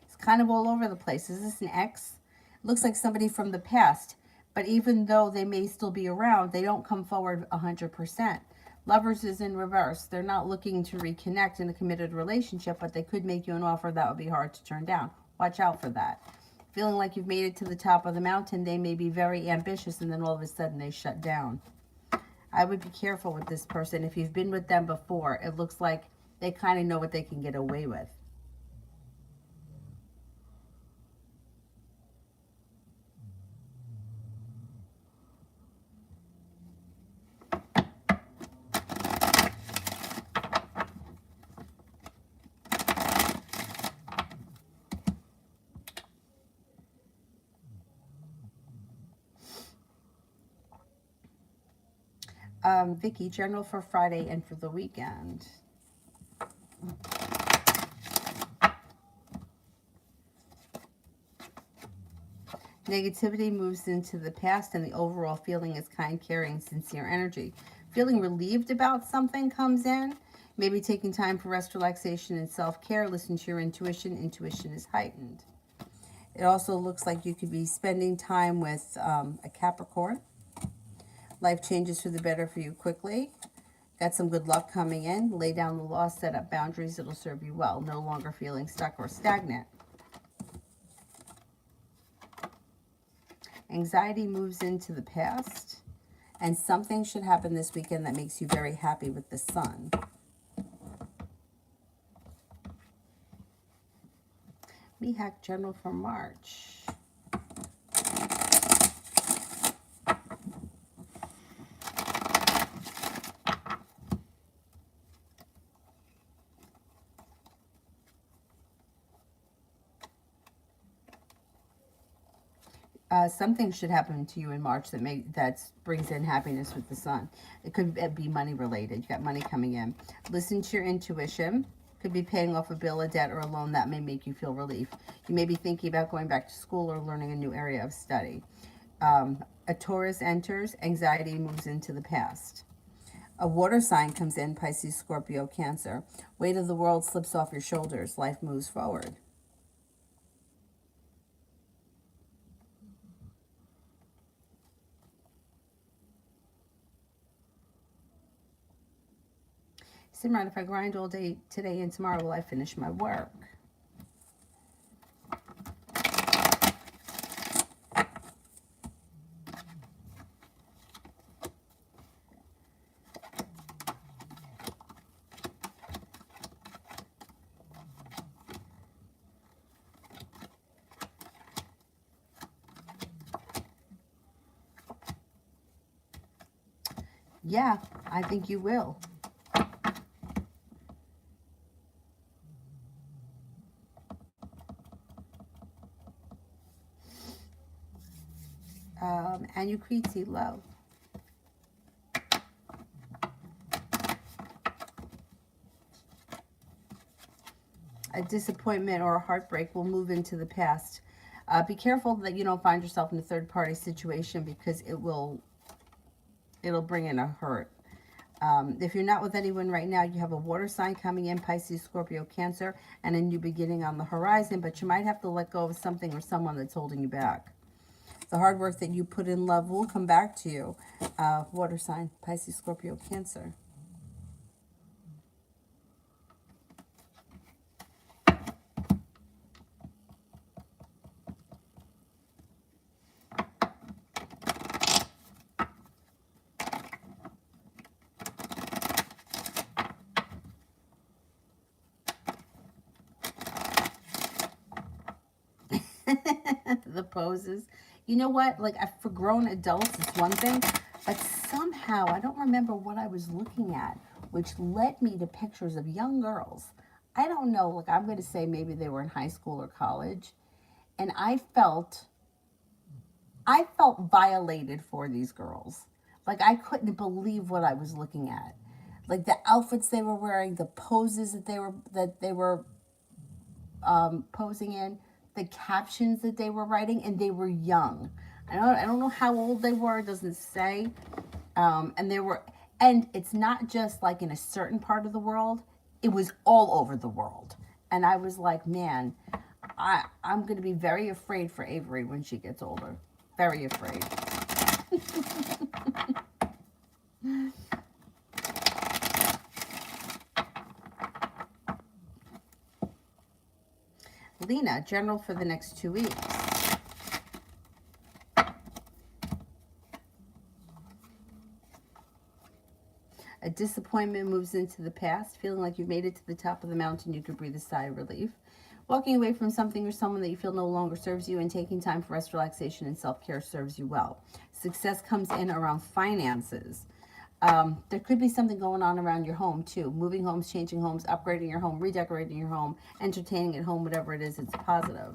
[SPEAKER 1] It's kind of all over the place. Is this an ex? It looks like somebody from the past. But even though they may still be around, they don't come forward 100%. Lovers is in reverse. They're not looking to reconnect in a committed relationship, but they could make you an offer that would be hard to turn down. Watch out for that. Feeling like you've made it to the top of the mountain, they may be very ambitious, and then all of a sudden they shut down. I would be careful with this person. If you've been with them before, it looks like they kind of know what they can get away with. Vicky, general for Friday and for the weekend. Negativity moves into the past, and the overall feeling is kind, caring, sincere energy. Feeling relieved about something comes in. Maybe taking time for rest, relaxation, and self-care. Listen to your intuition. Intuition is heightened. It also looks like you could be spending time with a Capricorn. Life changes for the better for you quickly. Got some good luck coming in. Lay down the law, set up boundaries. It'll serve you well. No longer feeling stuck or stagnant. Anxiety moves into the past. And something should happen this weekend that makes you very happy with the sun. Mihak General for March. Something should happen to you in March that brings in happiness with the sun. It could be money related. You got money coming in. Listen to your intuition. Could be paying off a bill, a debt, or a loan that may make you feel relief. You may be thinking about going back to school or learning a new area of study. A Taurus enters. Anxiety moves into the past. A water sign comes in, Pisces, Scorpio, Cancer. Weight of the world slips off your shoulders. Life moves forward. Simran, if I grind all day today and tomorrow, will I finish my work? Yeah, I think you will. And you create love. A disappointment or a heartbreak will move into the past. Be careful that you don't find yourself in a third-party situation, because it'll bring in a hurt. If you're not with anyone right now, you have a water sign coming in, Pisces, Scorpio, Cancer, and a new beginning on the horizon, but you might have to let go of something or someone that's holding you back. The hard work that you put in love will come back to you. Water sign, Pisces, Scorpio, Cancer. The poses. You know what? Like, for grown adults, it's one thing, but somehow I don't remember what I was looking at, which led me to pictures of young girls. I don't know. Like, I'm going to say maybe they were in high school or college, and I felt violated for these girls. Like, I couldn't believe what I was looking at. Like, the outfits they were wearing, the poses that they were posing in, the captions that they were writing, and they were young. I don't know how old they were. It doesn't say. And it's not just like in a certain part of the world. It was all over the world. And I was like, man, I'm going to be very afraid for Avery when she gets older. Very afraid. Lena, general for the next 2 weeks. A disappointment moves into the past. Feeling like you've made it to the top of the mountain, you could breathe a sigh of relief. Walking away from something or someone that you feel no longer serves you, and taking time for rest, relaxation, and self-care serves you well. Success comes in around finances. There could be something going on around your home too. Moving homes, changing homes, upgrading your home, redecorating your home, entertaining at home, whatever it is, it's positive.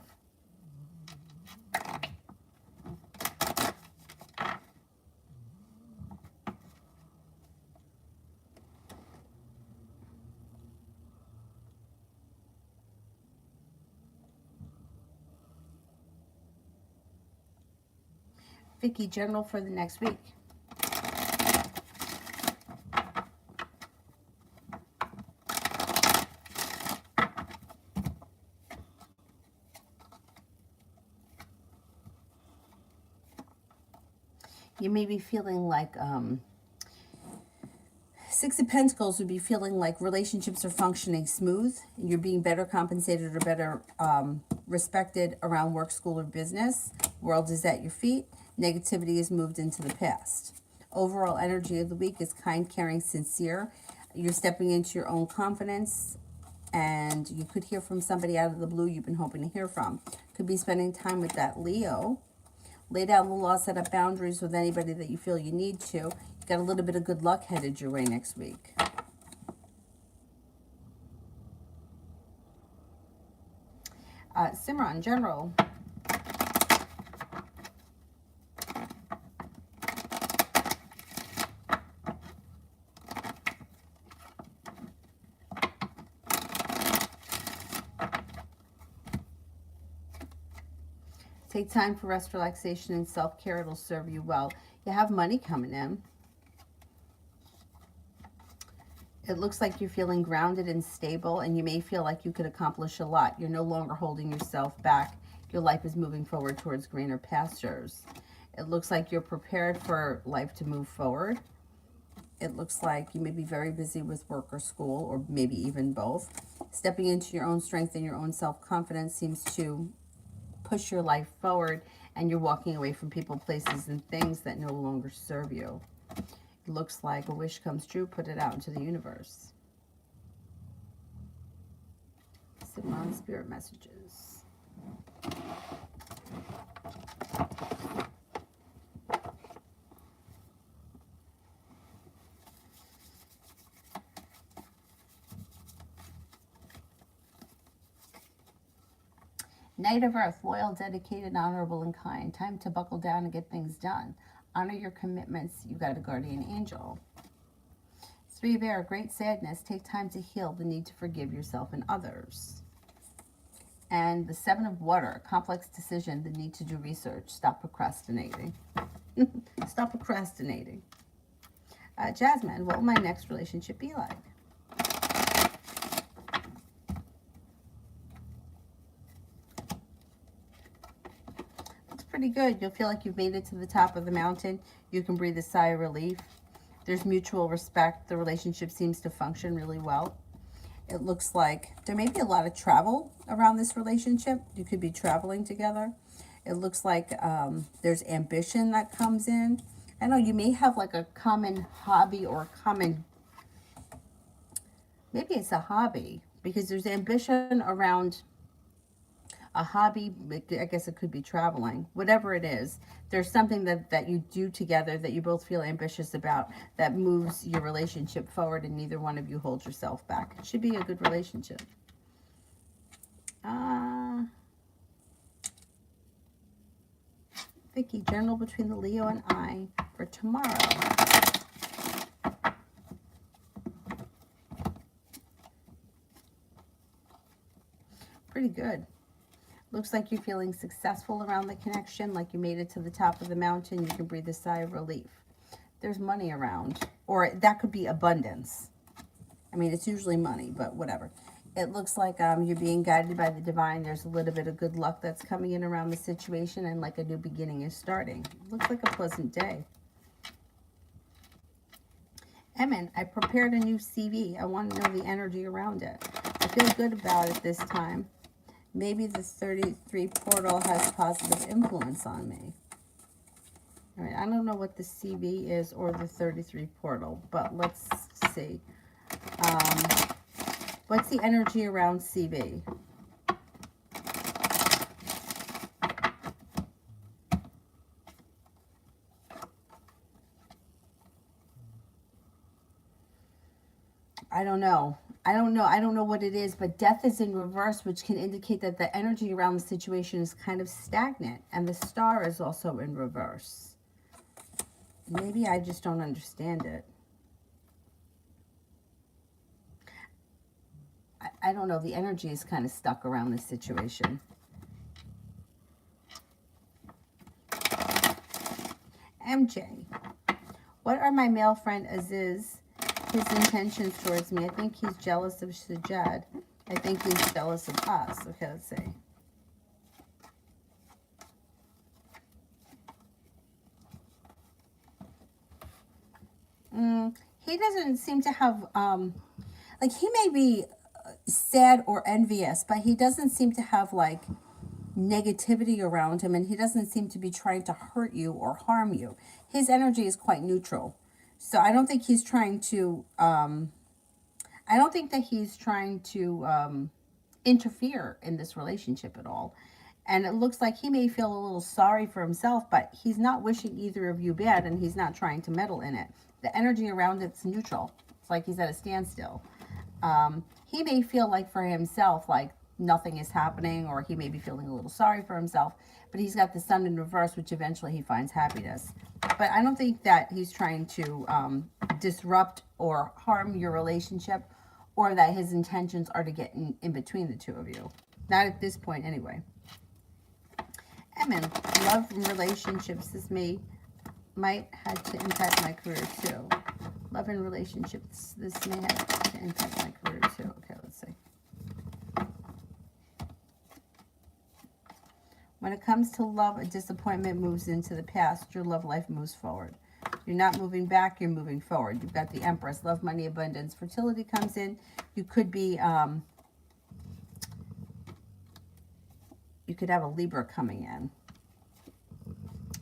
[SPEAKER 1] Vicky, general for the next week. You may be feeling like, Six of Pentacles would be feeling like relationships are functioning smooth. You're being better compensated or better respected around work, school, or business. World is at your feet. Negativity is moved into the past. Overall energy of the week is kind, caring, sincere. You're stepping into your own confidence, and you could hear from somebody out of the blue you've been hoping to hear from. Could be spending time with that Leo. Lay down the law, set up boundaries with anybody that you feel you need to. You got a little bit of good luck headed your way next week. Simran, general. Take time for rest, relaxation, and self-care. It'll serve you well. You have money coming in. It looks like you're feeling grounded and stable, and you may feel like you could accomplish a lot. You're no longer holding yourself back. Your life is moving forward towards greener pastures. It looks like you're prepared for life to move forward. It looks like you may be very busy with work or school, or maybe even both. Stepping into your own strength and your own self-confidence seems to push your life forward, and you're walking away from people, places, and things that no longer serve you. It looks like a wish comes true. Put it out into the universe. Simon, spirit messages. Knight of Earth, loyal, dedicated, honorable, and kind. Time to buckle down and get things done. Honor your commitments. You've got a guardian angel. Three of Air, great sadness. Take time to heal the need to forgive yourself and others. And the Seven of Water, complex decision, the need to do research. Stop procrastinating. Stop procrastinating. Jasmine, what will my next relationship be like? Pretty good. You'll feel like you've made it to the top of the mountain. You can breathe a sigh of relief. There's mutual respect. The relationship seems to function really well. It looks like there may be a lot of travel around this relationship. You could be traveling together. It looks like there's ambition that comes in. I know you may have like a common hobby or common, maybe it's a hobby, because there's ambition around a hobby. I guess it could be traveling. Whatever it is, there's something that you do together that you both feel ambitious about that moves your relationship forward, and neither one of you holds yourself back. It should be a good relationship. Vicky, journal between the Leo and I for tomorrow. Pretty good. Looks like you're feeling successful around the connection, like you made it to the top of the mountain. You can breathe a sigh of relief. There's money around, or that could be abundance. I mean, it's usually money, but whatever. It looks like you're being guided by the divine. There's a little bit of good luck that's coming in around the situation, and like a new beginning is starting. Looks like a pleasant day. Emin, I prepared a new CV. I want to know the energy around it. I feel good about it this time. Maybe the 33 portal has positive influence on me. All right, I don't know what the CV is or the 33 portal, but let's see. What's the energy around CV? I don't know. I don't know what it is, but death is in reverse, which can indicate that the energy around the situation is kind of stagnant, and the star is also in reverse. Maybe I just don't understand it. I don't know. The energy is kind of stuck around this situation. MJ, what are my male friend Aziz, his intentions towards me? I think he's jealous of Sajad. I think he's jealous of us. Okay, let's see. He doesn't seem to have, like, he may be sad or envious, but he doesn't seem to have, like, negativity around him, and he doesn't seem to be trying to hurt you or harm you. His energy is quite neutral. So I don't think he's trying to, I don't think that he's trying to interfere in this relationship at all. And it looks like he may feel a little sorry for himself, but he's not wishing either of you bad, and he's not trying to meddle in it. The energy around it's neutral. It's like he's at a standstill. He may feel like for himself, like nothing is happening, or he may be feeling a little sorry for himself, but he's got the sun in reverse, which eventually he finds happiness. But I don't think that he's trying to disrupt or harm your relationship, or that his intentions are to get in between the two of you. Not at this point anyway. Emin, love and relationships, this might have to impact my career too. Love and relationships, this may have to impact my career too. Okay, let's see. When it comes to love, a disappointment moves into the past. Your love life moves forward. You're not moving back, you're moving forward. You've got the Empress, love, money, abundance, fertility comes in. You could be, you could have a Libra coming in.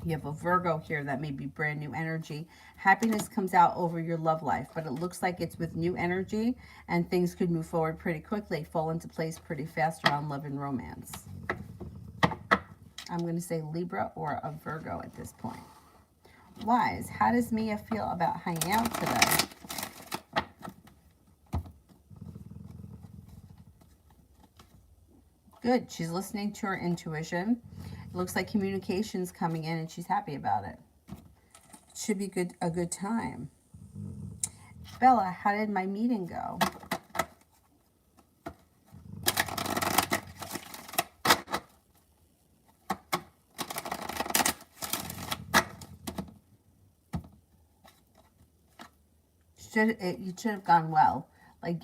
[SPEAKER 1] You have a Virgo here that may be brand new energy. Happiness comes out over your love life, but it looks like it's with new energy, and things could move forward pretty quickly, fall into place pretty fast around love and romance. I'm going to say Libra or a Virgo at this point. Wise, how does Mia feel about hanging out today? Good. She's listening to her intuition. It looks like communication's coming in, and she's happy about it. Should be a good time. Bella, how did my meeting go? It should have gone well. Like,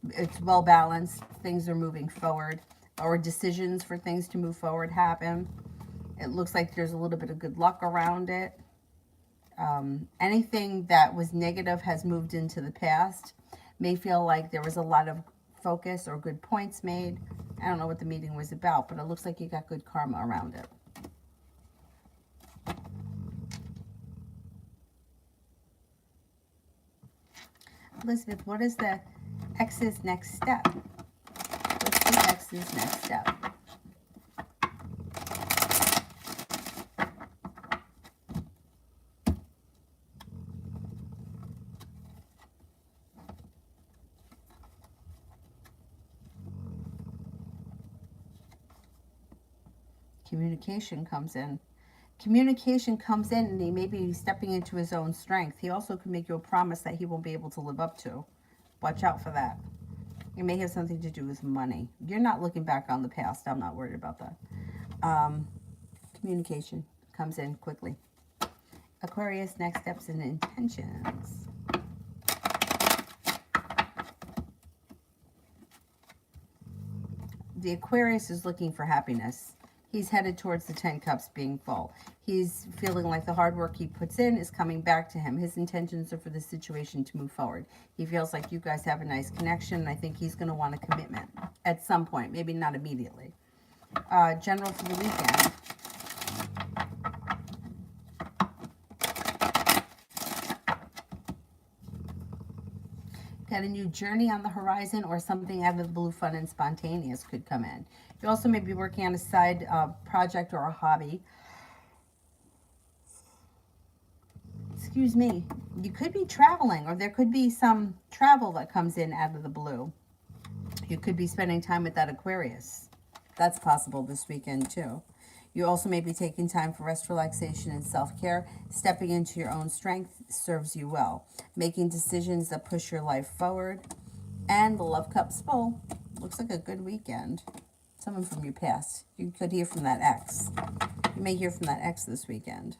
[SPEAKER 1] it's well balanced. Things are moving forward, or decisions for things to move forward happen. It looks like there's a little bit of good luck around it. Anything that was negative has moved into the past. May feel like there was a lot of focus or good points made. I don't know what the meeting was about, but it looks like you got good karma around it. Elizabeth, what is the X's next step? What's the X's next step? Communication comes in. Communication comes in, and he may be stepping into his own strength. He also could make you a promise that he won't be able to live up to. Watch out for that. It may have something to do with money. You're not looking back on the past. I'm not worried about that. Communication comes in quickly. Aquarius, next steps and intentions. The Aquarius is looking for happiness. He's headed towards the 10 cups being full. He's feeling like the hard work he puts in is coming back to him. His intentions are for the situation to move forward. He feels like you guys have a nice connection, and I think he's going to want a commitment at some point, maybe not immediately. General for the weekend. Got a new journey on the horizon, or something out of the blue, fun and spontaneous could come in. You also may be working on a side project or a hobby. Excuse me. You could be traveling, or there could be some travel that comes in out of the blue. You could be spending time with that Aquarius. That's possible this weekend too. You also may be taking time for rest, relaxation, and self-care. Stepping into your own strength serves you well. Making decisions that push your life forward. And the love cup's full. Looks like a good weekend. Someone from your past. You could hear from that ex. You may hear from that ex this weekend.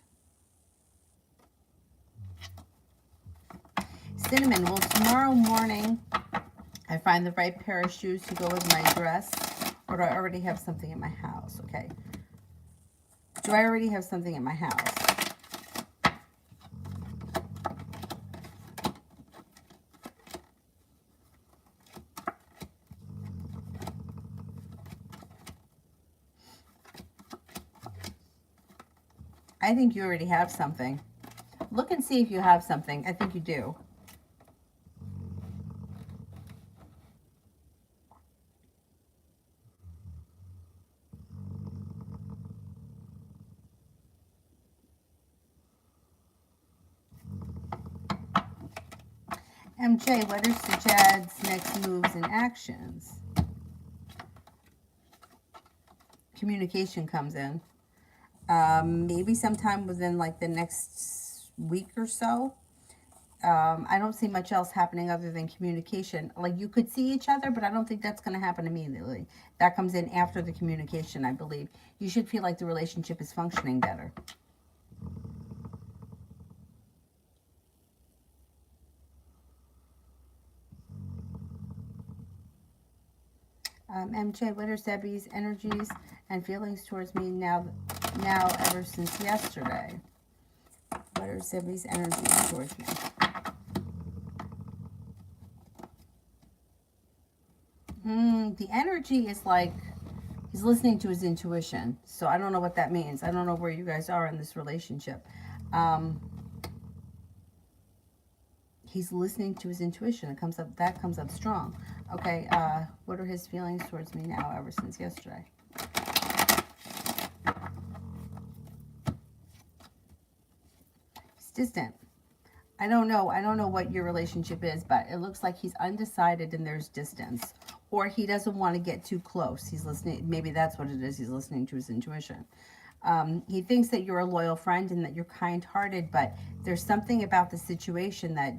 [SPEAKER 1] Cinnamon, will tomorrow morning I find the right pair of shoes to go with my dress, or do I already have something in my house? Okay. Do I already have something in my house? I think you already have something. Look and see if you have something. I think you do. MJ, what are Sajad's next moves and actions? Communication comes in. Maybe sometime within like the next week or so. I don't see much else happening other than communication. Like, you could see each other, but I don't think that's going to happen immediately. That comes in after the communication, I believe. You should feel like the relationship is functioning better. MJ, what are Zebby's energies and feelings towards me now ever since yesterday? What are Zebby's energies towards me? The energy is like he's listening to his intuition. So I don't know what that means. I don't know where you guys are in this relationship. He's listening to his intuition. It comes up. That comes up strong. Okay. What are his feelings towards me now ever since yesterday? He's distant. I don't know. I don't know what your relationship is, but it looks like he's undecided and there's distance. Or he doesn't want to get too close. He's listening. Maybe that's what it is. He's listening to his intuition. He thinks that you're a loyal friend and that you're kind-hearted, but there's something about the situation that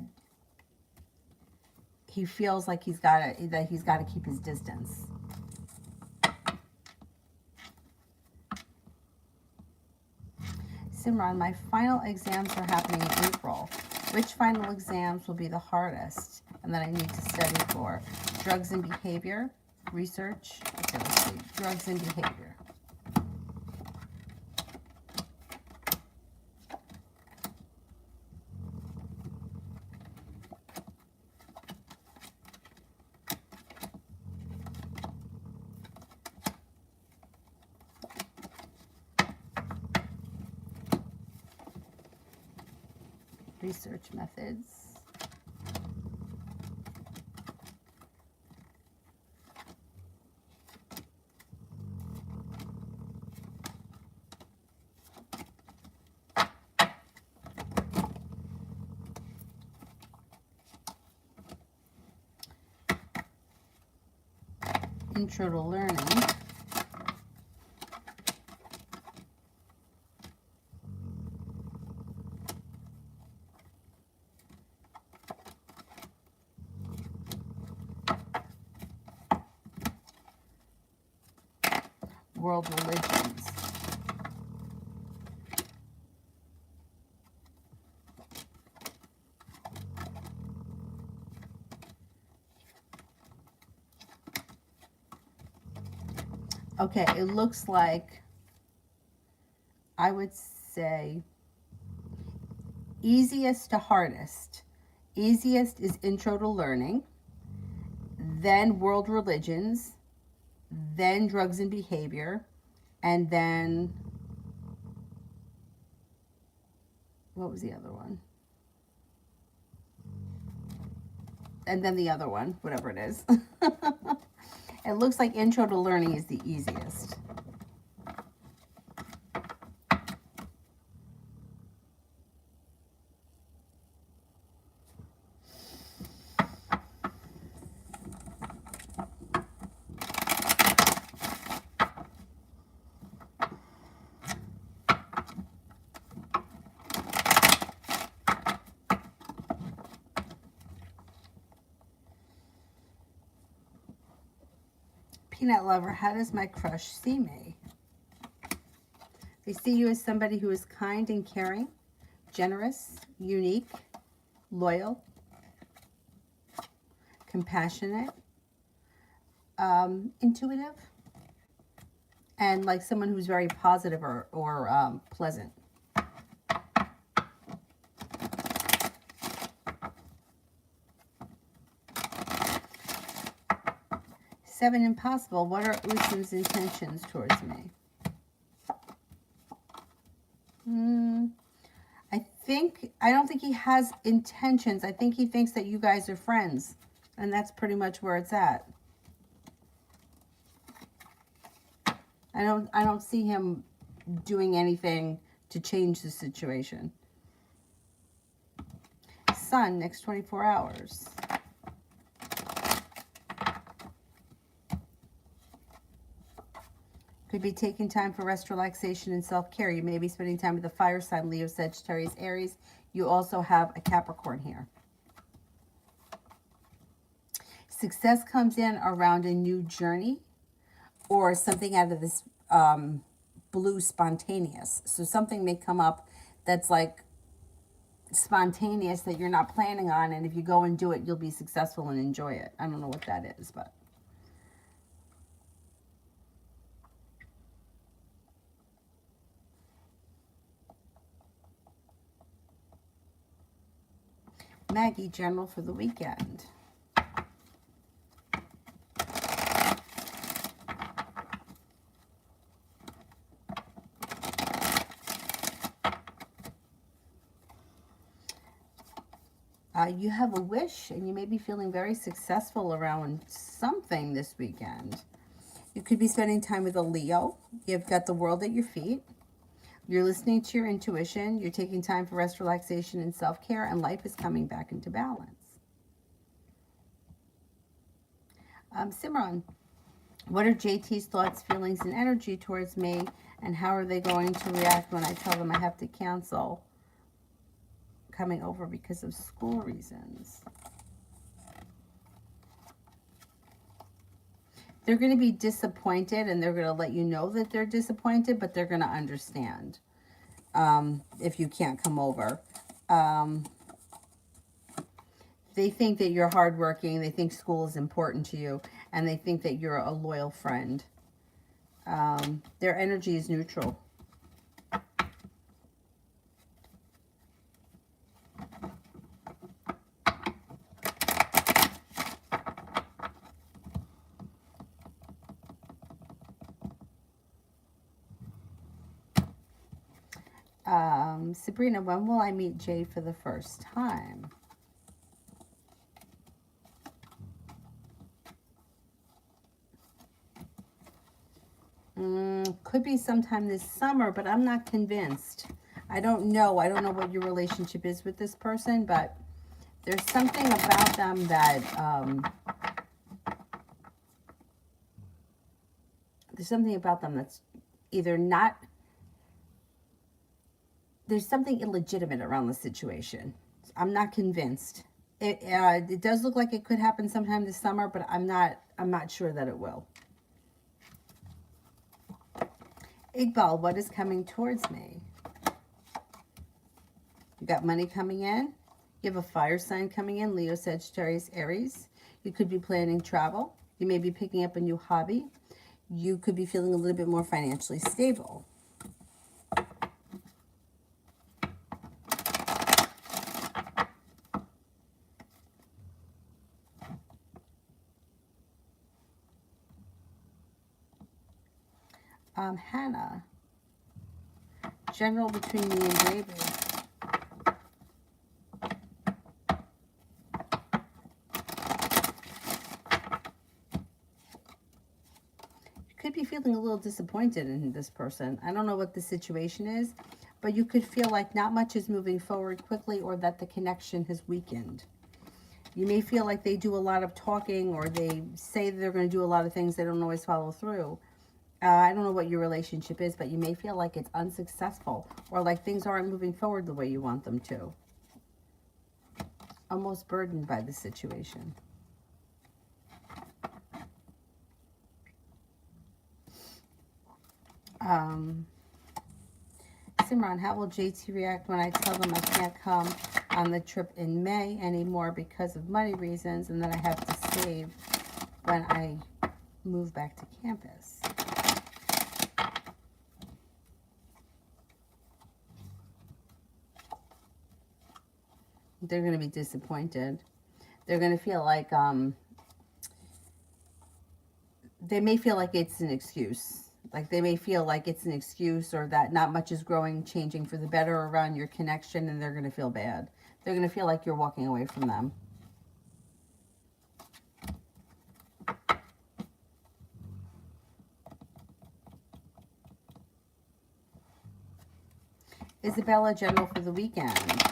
[SPEAKER 1] he feels like he's got to keep his distance. Simran, my final exams are happening in April. Which final exams will be the hardest and that I need to study for? Drugs and behavior, research. Okay, let's see. Drugs and behavior. Research methods. Intro to learning. World religions. Okay, it looks like, I would say, easiest to hardest. Easiest is intro to learning, then world religions, then drugs and behavior, and then, what was the other one? And then the other one, whatever it is. It looks like intro to learning is the easiest. Peanut lover, how does my crush see me? They see you as somebody who is kind and caring, generous, unique, loyal, compassionate, intuitive, and like someone who's very positive or pleasant. Seven, impossible. What are Usman's intentions towards me? I don't think he has intentions. I think he thinks that you guys are friends. And that's pretty much where it's at. I don't see him doing anything to change the situation. Sun, next 24 hours. Could be taking time for rest, relaxation, and self-care. You may be spending time with the fire sign, Leo, Sagittarius, Aries. You also have a Capricorn here. Success comes in around a new journey or something out of this blue spontaneous. So something may come up that's like spontaneous that you're not planning on. And if you go and do it, you'll be successful and enjoy it. I don't know what that is, but... Maggie, general for the weekend. You have a wish, and you may be feeling very successful around something this weekend. You could be spending time with a Leo. You've got the world at your feet. You're listening to your intuition. You're taking time for rest, relaxation, and self-care, and life is coming back into balance. Simran, what are JT's thoughts, feelings, and energy towards me, and how are they going to react when I tell them I have to cancel coming over because of school reasons? They're going to be disappointed, and they're going to let you know that they're disappointed, but they're going to understand if you can't come over. They think that you're hardworking. They think school is important to you, and they think that you're a loyal friend. Their energy is neutral. Sabrina, when will I meet Jay for the first time? Could be sometime this summer, but I'm not convinced. I don't know. I don't know what your relationship is with this person, but there's something about them that... there's something about them that's either not... There's something illegitimate around the situation. I'm not convinced. It does look like it could happen sometime this summer, but I'm not sure that it will. Iqbal, what is coming towards me? You got money coming in. You have a fire sign coming in, Leo, Sagittarius, Aries. You could be planning travel. You may be picking up a new hobby. You could be feeling a little bit more financially stable. Hannah, general between me and David. You could be feeling a little disappointed in this person. I don't know what the situation is, but you could feel like not much is moving forward quickly, or that the connection has weakened. You may feel like they do a lot of talking, or they say that they're going to do a lot of things they don't always follow through. I don't know what your relationship is, but you may feel like it's unsuccessful, or like things aren't moving forward the way you want them to. Almost burdened by the situation. Simran, how will JT react when I tell them I can't come on the trip in May anymore because of money reasons, and that I have to cave when I move back to campus. They're going to be disappointed. They're going to feel like, they may feel like it's an excuse. Like they may feel like it's an excuse, or that not much is growing, changing for the better around your connection, and they're going to feel bad. They're going to feel like you're walking away from them. Isabella, general for the weekend.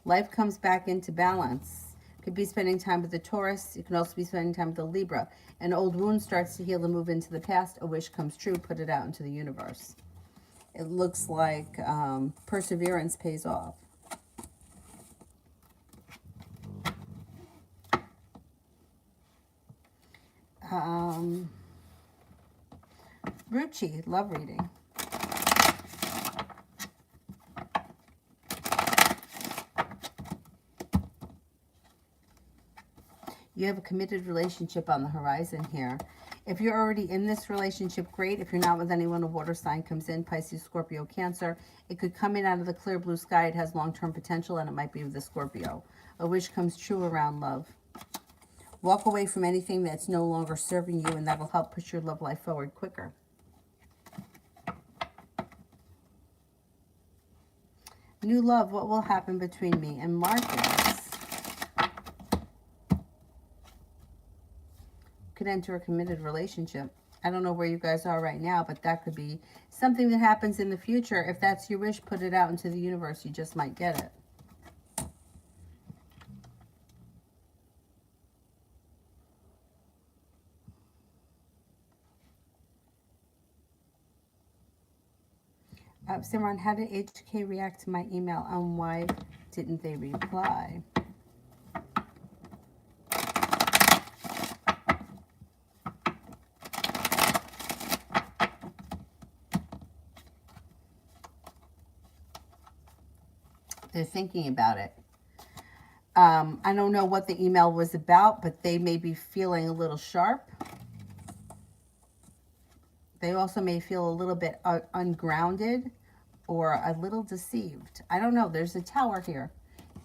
[SPEAKER 1] Life comes back into balance. Could be spending time with the Taurus. You can also be spending time with the Libra. An old wound starts to heal and move into the past. A wish comes true. Put it out into the universe. It looks like perseverance pays off. Ruchi, love reading. You have a committed relationship on the horizon here. If you're already in this relationship, great. If you're not with anyone, a water sign comes in, Pisces, Scorpio, Cancer. It could come in out of the clear blue sky. It has long-term potential, and it might be with the Scorpio. A wish comes true around love. Walk away from anything that's no longer serving you, and that'll help push your love life forward quicker. New love, what will happen between me and Marcus? Could enter a committed relationship. I don't know where you guys are right now, but that could be something that happens in the future. If that's your wish, put it out into the universe. You just might get it. Simran, how did HK react to my email, and why didn't they reply? They're thinking about it. I don't know what the email was about, but they may be feeling a little sharp. They also may feel a little bit ungrounded or a little deceived. I don't know. There's a tower here.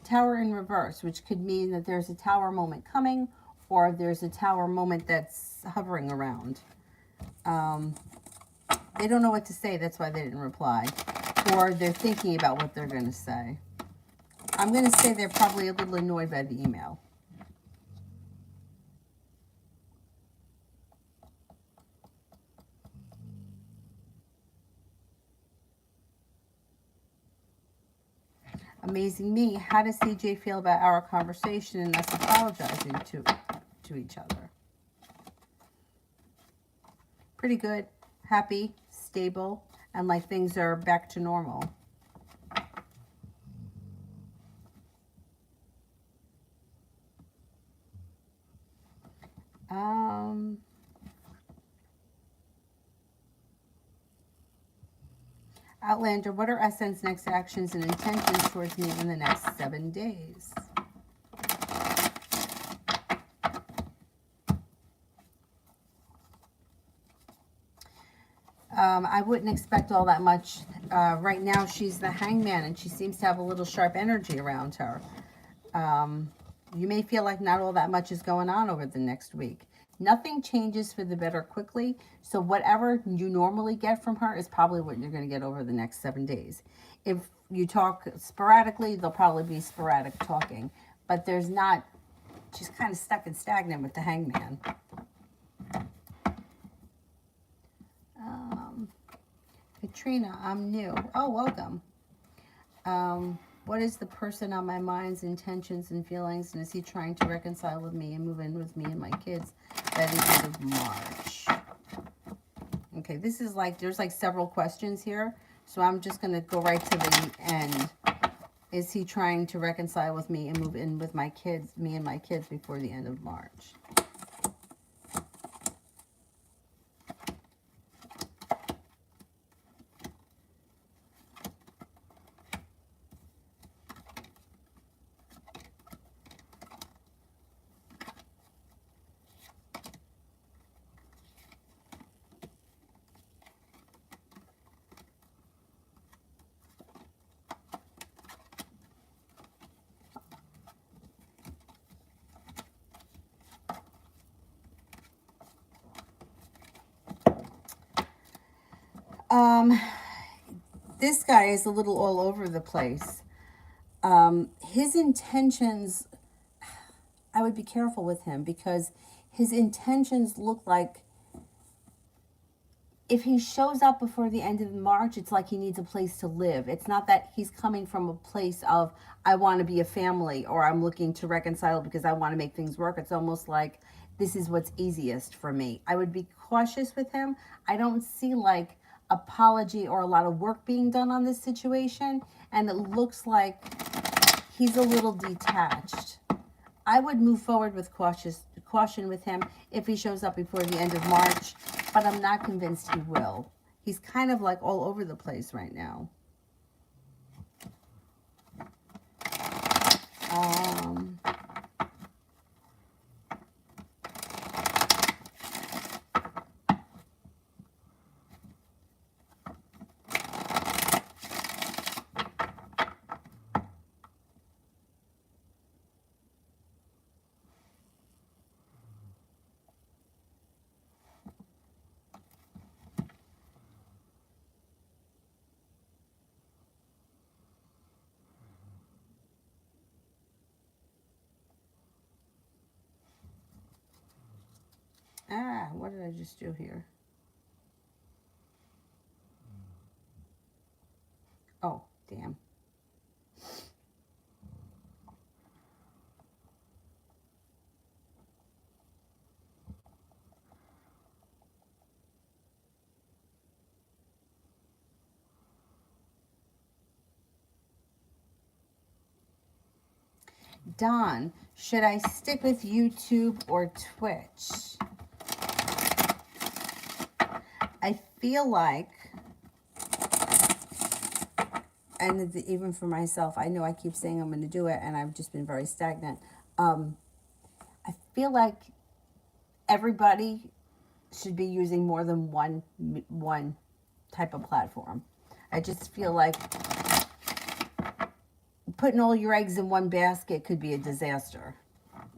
[SPEAKER 1] Tower in reverse, which could mean that there's a tower moment coming, or there's a tower moment that's hovering around. They don't know what to say. That's why they didn't reply. Or they're thinking about what they're going to say. I'm going to say they're probably a little annoyed by the email. Amazing Me, how does CJ feel about our conversation and us apologizing to each other? Pretty good, happy, stable, and like things are back to normal. Outlander, what are SN's next actions and intentions towards me in the next 7 days? I wouldn't expect all that much. Right now, she's the Hangman, and she seems to have a little sharp energy around her. You may feel like not all that much is going on over the next week. Nothing changes for the better quickly, so whatever you normally get from her is probably what you're going to get over the next 7 days. If you talk sporadically, there'll probably be sporadic talking, but there's not, she's kind of stuck and stagnant with the Hangman. Katrina, I'm new. Oh, welcome. What is the person on my mind's intentions and feelings, and is he trying to reconcile with me and move in with me and my kids by the end of March? Okay, this is like, there's like several questions here, so I'm just going to go right to the end. Is he trying to reconcile with me and move in with my kids, me and my kids, before the end of March? Um, this guy is a little all over the place. His intentions, I would be careful with him because his intentions look like if he shows up before the end of March, it's like he needs a place to live. It's not that he's coming from a place of, I want to be a family or I'm looking to reconcile because I want to make things work. It's almost like this is what's easiest for me. I would be cautious with him. I don't see like apology or a lot of work being done on this situation. And it looks like he's a little detached. I would move forward with caution with him if he shows up before the end of March, but I'm not convinced he will. He's kind of like all over the place right now. Um, what did I just do here? Oh, damn. Don, should I stick with YouTube or Twitch? I feel like, and even for myself, I know I keep saying I'm going to do it, and I've just been very stagnant. I feel like everybody should be using more than one type of platform. I just feel like putting all your eggs in one basket could be a disaster.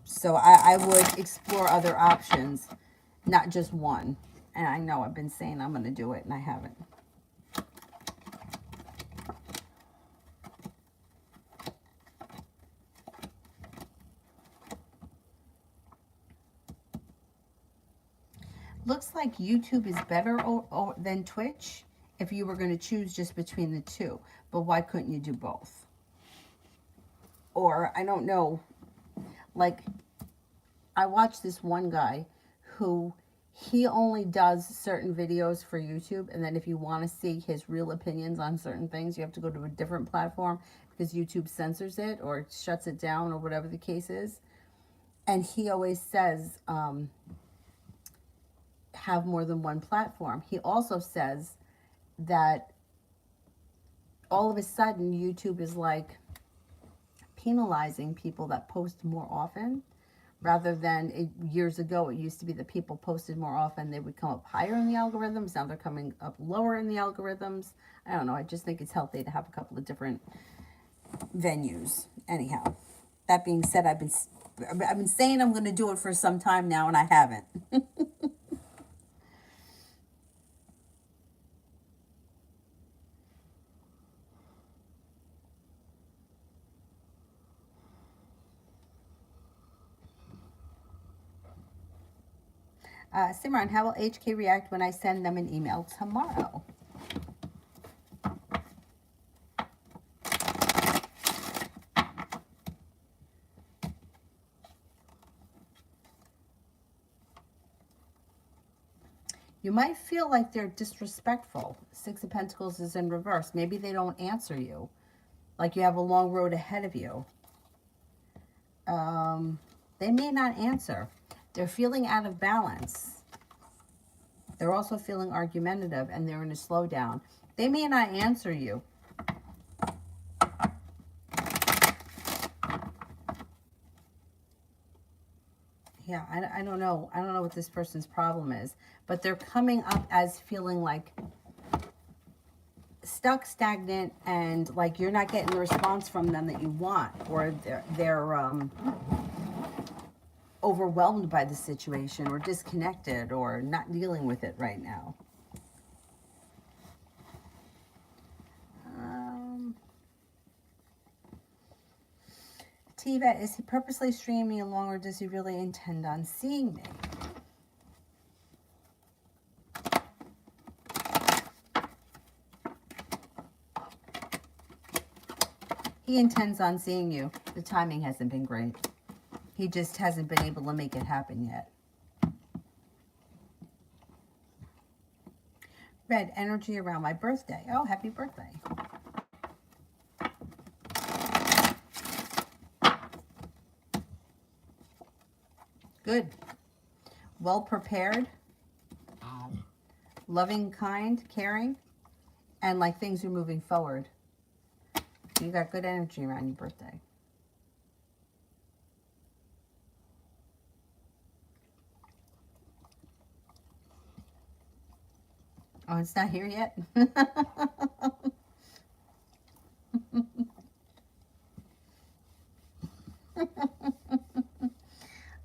[SPEAKER 1] So I would explore other options, not just one. And I know I've been saying I'm going to do it, and I haven't. Looks like YouTube is better than Twitch if you were going to choose just between the two. But why couldn't you do both? Or, I don't know, like, I watched this one guy who he only does certain videos for YouTube, and then if you want to see his real opinions on certain things, you have to go to a different platform because YouTube censors it or shuts it down or whatever the case is. And he always says, have more than one platform. He also says that all of a sudden YouTube is like penalizing people that post more often rather than years ago it used to be that people posted more often, they would come up higher in the algorithms. Now they're coming up lower in the algorithms. I don't know, I just think it's healthy to have a couple of different venues. Anyhow, that being said, I've been saying I'm going to do it for some time now, and I haven't. Simran, how will HK react when I send them an email tomorrow? You might feel like they're disrespectful. Six of Pentacles is in reverse. Maybe they don't answer you. Like you have a long road ahead of you. They may not answer. They're feeling out of balance. They're also feeling argumentative, and they're in a slowdown. They may not answer you. Yeah, I don't know. I don't know what this person's problem is. But they're coming up as feeling like stuck, stagnant, and like you're not getting the response from them that you want. Or they're overwhelmed by the situation or disconnected or not dealing with it right now. Tiva, is he purposely stringing me along, or does he really intend on seeing me? He intends on seeing you. The timing hasn't been great. He just hasn't been able to make it happen yet. Red, energy around my birthday. Oh, happy birthday. Good. Well prepared. Loving, kind, caring. And like things are moving forward. You got good energy around your birthday. Oh, it's not here yet?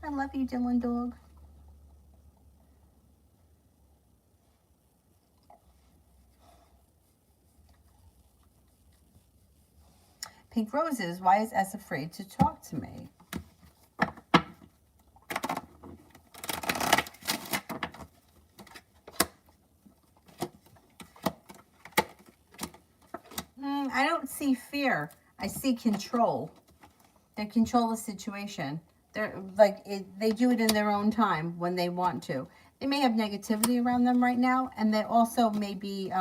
[SPEAKER 1] I love you, Dylan Dog. Pink Roses, why is S afraid to talk to me? I don't see fear. I see control. They control the situation. They're like they do it in their own time when they want to. They may have negativity around them right now, and they also may be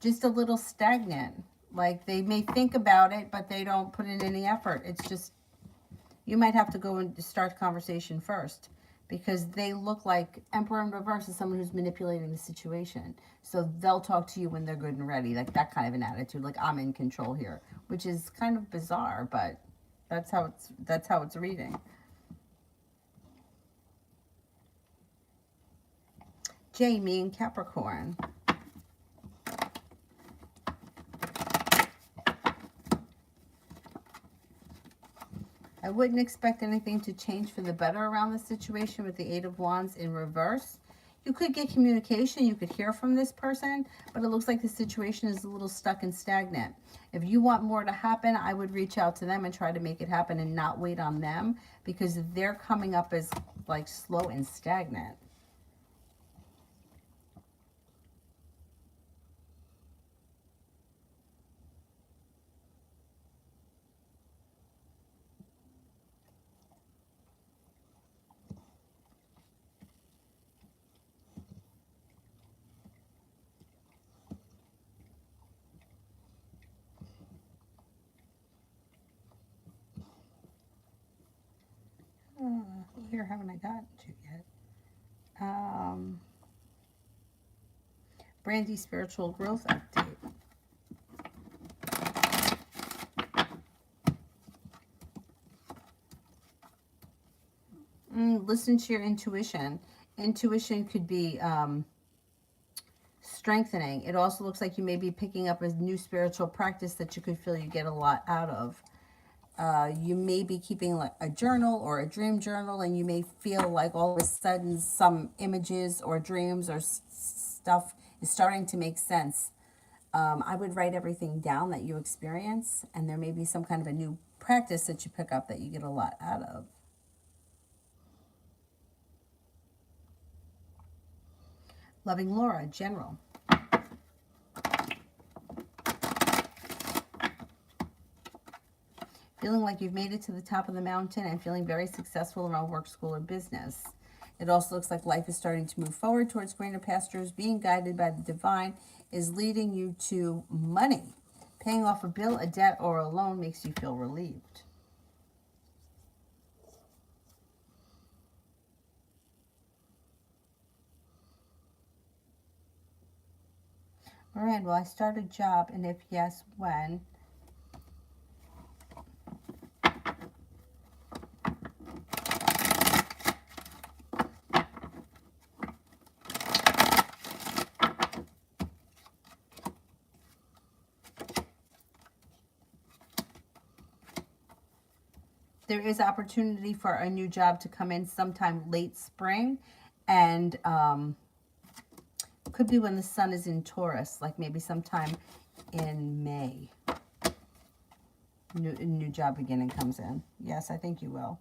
[SPEAKER 1] just a little stagnant. Like they may think about it, but they don't put in any effort. It's just, you might have to go and start the conversation first, because they look like Emperor in reverse is someone who's manipulating the situation. So they'll talk to you when they're good and ready, like that kind of an attitude, like I'm in control here, which is kind of bizarre, but that's how it's reading. Jamie in Capricorn. I wouldn't expect anything to change for the better around the situation with the Eight of Wands in reverse. You could get communication, you could hear from this person, but it looks like the situation is a little stuck and stagnant. If you want more to happen, I would reach out to them and try to make it happen and not wait on them, because they're coming up as like slow and stagnant. Here haven't I gotten to yet? Brandy spiritual growth update. Listen to your intuition. Intuition could be strengthening. It also looks like you may be picking up a new spiritual practice that you could feel you get a lot out of. You may be keeping like a journal or a dream journal, and you may feel like all of a sudden some images or dreams or stuff is starting to make sense. I would write everything down that you experience, and there may be some kind of a new practice that you pick up that you get a lot out of. Loving Laura, general. Feeling like you've made it to the top of the mountain and feeling very successful around work, school, or business. It also looks like life is starting to move forward towards greener pastures. Being guided by the divine is leading you to money. Paying off a bill, a debt, or a loan makes you feel relieved. Miranda, will I start a job, and if yes, when? There is opportunity for a new job to come in sometime late spring, and could be when the sun is in Taurus, like maybe sometime in May. new job beginning comes in. Yes, I think you will.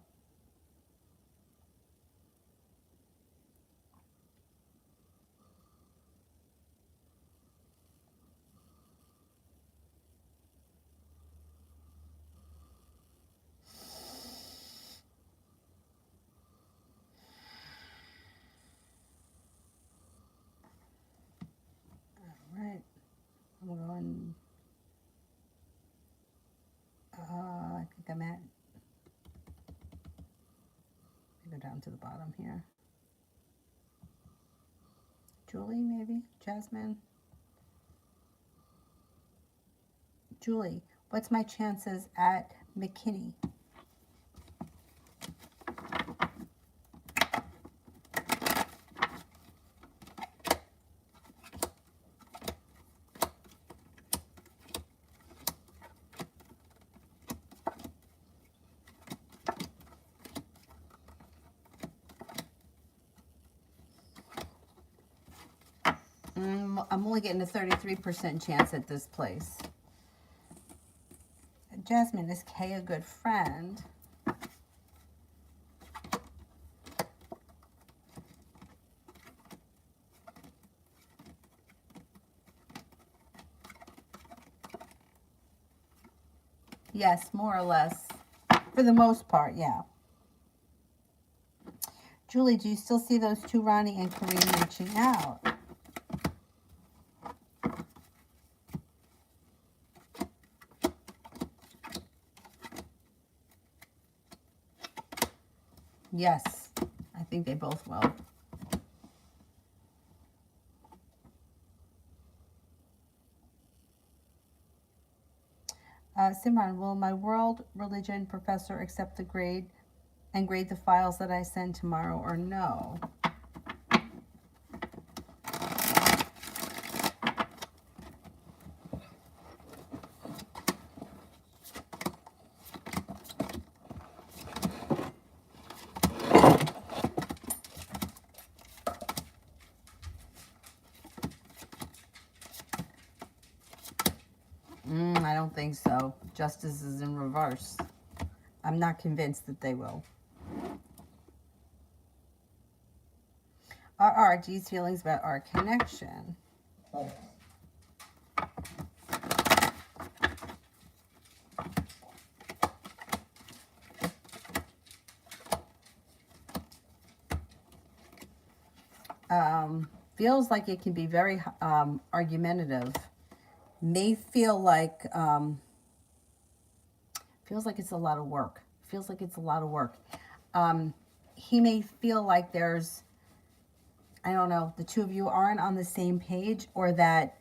[SPEAKER 1] All right. I'm going, I think I'm at, go down to the bottom here. Julie, maybe? Jasmine? Julie, what's my chances at McKinney? I'm only getting a 33% chance at this place. Jasmine, is Kay a good friend? Yes, more or less. For the most part, yeah. Julie, do you still see those two, Ronnie and Kareem, reaching out? Yes, I think they both will. Simran, will my world religion professor accept the grade and grade the files that I send tomorrow or no? I don't think so. Justice is in reverse. I'm not convinced that they will. Are G's feelings about our connection? Feels like it can be very argumentative. May feel like it's a lot of work. Feels like it's a lot of work. He may feel like there's, I don't know, the two of you aren't on the same page, or that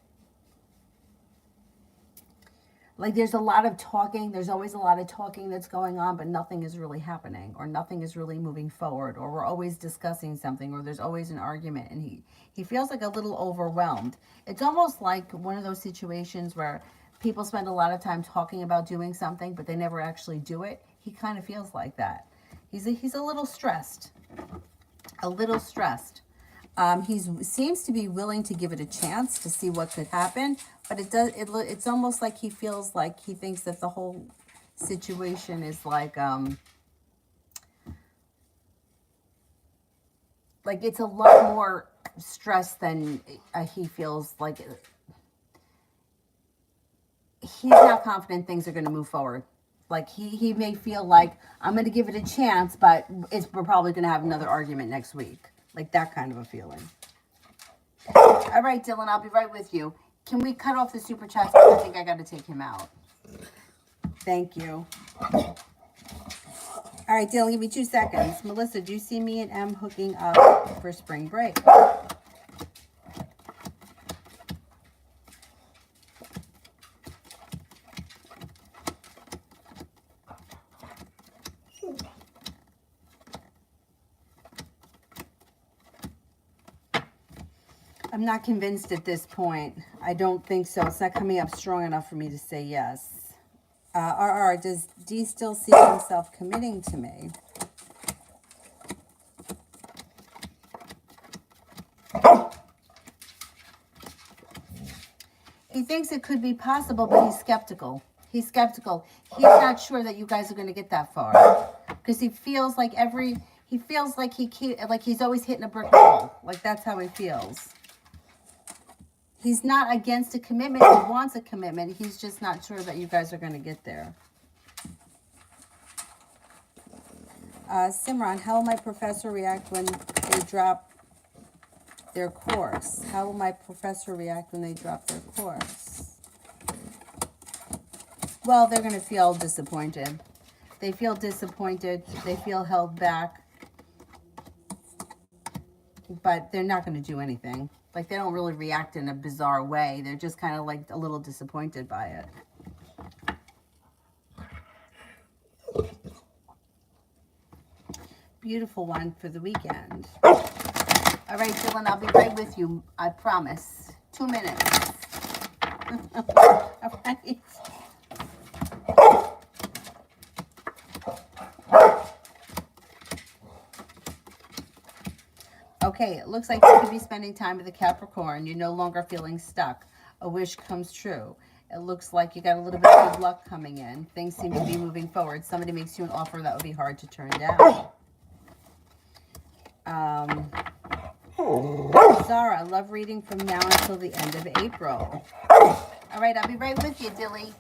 [SPEAKER 1] like there's a lot of talking. There's always a lot of talking that's going on, but nothing is really happening, or nothing is really moving forward, or we're always discussing something, or there's always an argument, and he feels like a little overwhelmed. It's almost like one of those situations where people spend a lot of time talking about doing something, but they never actually do it. He kind of feels like that. He's a little stressed. A little stressed. He seems to be willing to give it a chance to see what could happen, but it's almost like he feels like he thinks that the whole situation is like it's a lot more stress than he feels like. He's not confident things are going to move forward. Like he may feel like, I'm going to give it a chance, but we're probably going to have another argument next week. Like that kind of a feeling. All right, Dylan, I'll be right with you. Can we cut off the super chats? Because I think I got to take him out. Thank you. All right, Dylan, give me 2 seconds. Melissa, do you see me and Em hooking up for spring break? I'm not convinced at this point. I don't think so. It's not coming up strong enough for me to say yes. RR, does D still see himself committing to me? He thinks it could be possible, but he's skeptical. He's skeptical. He's not sure that you guys are going to get that far. Because he feels like he's always hitting a brick wall. Like, that's how he feels. He's not against a commitment. He wants a commitment. He's just not sure that you guys are going to get there. Simran, how will my professor react when they drop their course? How will my professor react when they drop their course? Well, they're going to feel disappointed. They feel disappointed. They feel held back. But they're not going to do anything. Like, they don't really react in a bizarre way. They're just kind of like a little disappointed by it. Beautiful one for the weekend. All right, Dylan, I'll be right with you. I promise. 2 minutes. All right. Okay, it looks like you could be spending time with a Capricorn. You're no longer feeling stuck. A wish comes true. It looks like you got a little bit of good luck coming in. Things seem to be moving forward. Somebody makes you an offer that would be hard to turn down. Zara, love reading from now until the end of April. All right, I'll be right with you, Dilly.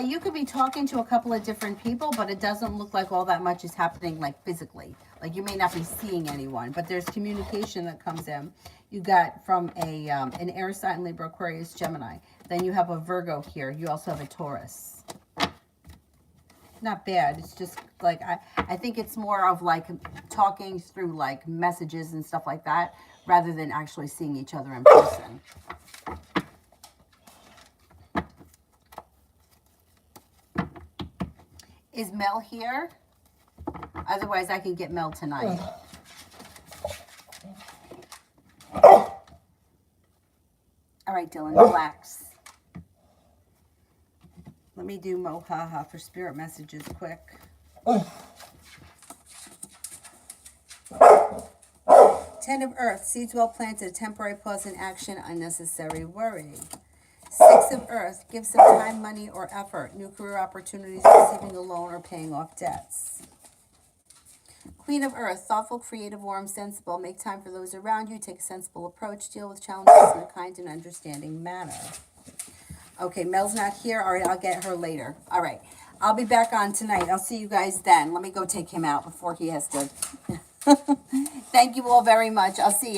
[SPEAKER 1] You could be talking to a couple of different people, but it doesn't look like all that much is happening, like, physically. Like, you may not be seeing anyone, but there's communication that comes in. You got from an air sign, Libra, Aquarius, Gemini. Then you have a Virgo here. You also have a Taurus. Not bad. It's just like, I think it's more of like talking through like messages and stuff like that, rather than actually seeing each other in person. Is Mel here? Otherwise, I can get Mel tonight. All right, Dylan, relax. Let me do Mohaha for spirit messages quick. 10 of Earth, seeds well planted, temporary pause in action, unnecessary worry. 6 of Earth, give some time, money, or effort. New career opportunities, receiving a loan, or paying off debts. Queen of Earth, thoughtful, creative, warm, sensible. Make time for those around you. Take a sensible approach. Deal with challenges in a kind and understanding manner. Okay, Mel's not here. All right, I'll get her later. All right, I'll be back on tonight. I'll see you guys then. Let me go take him out before he has to. Thank you all very much. I'll see you.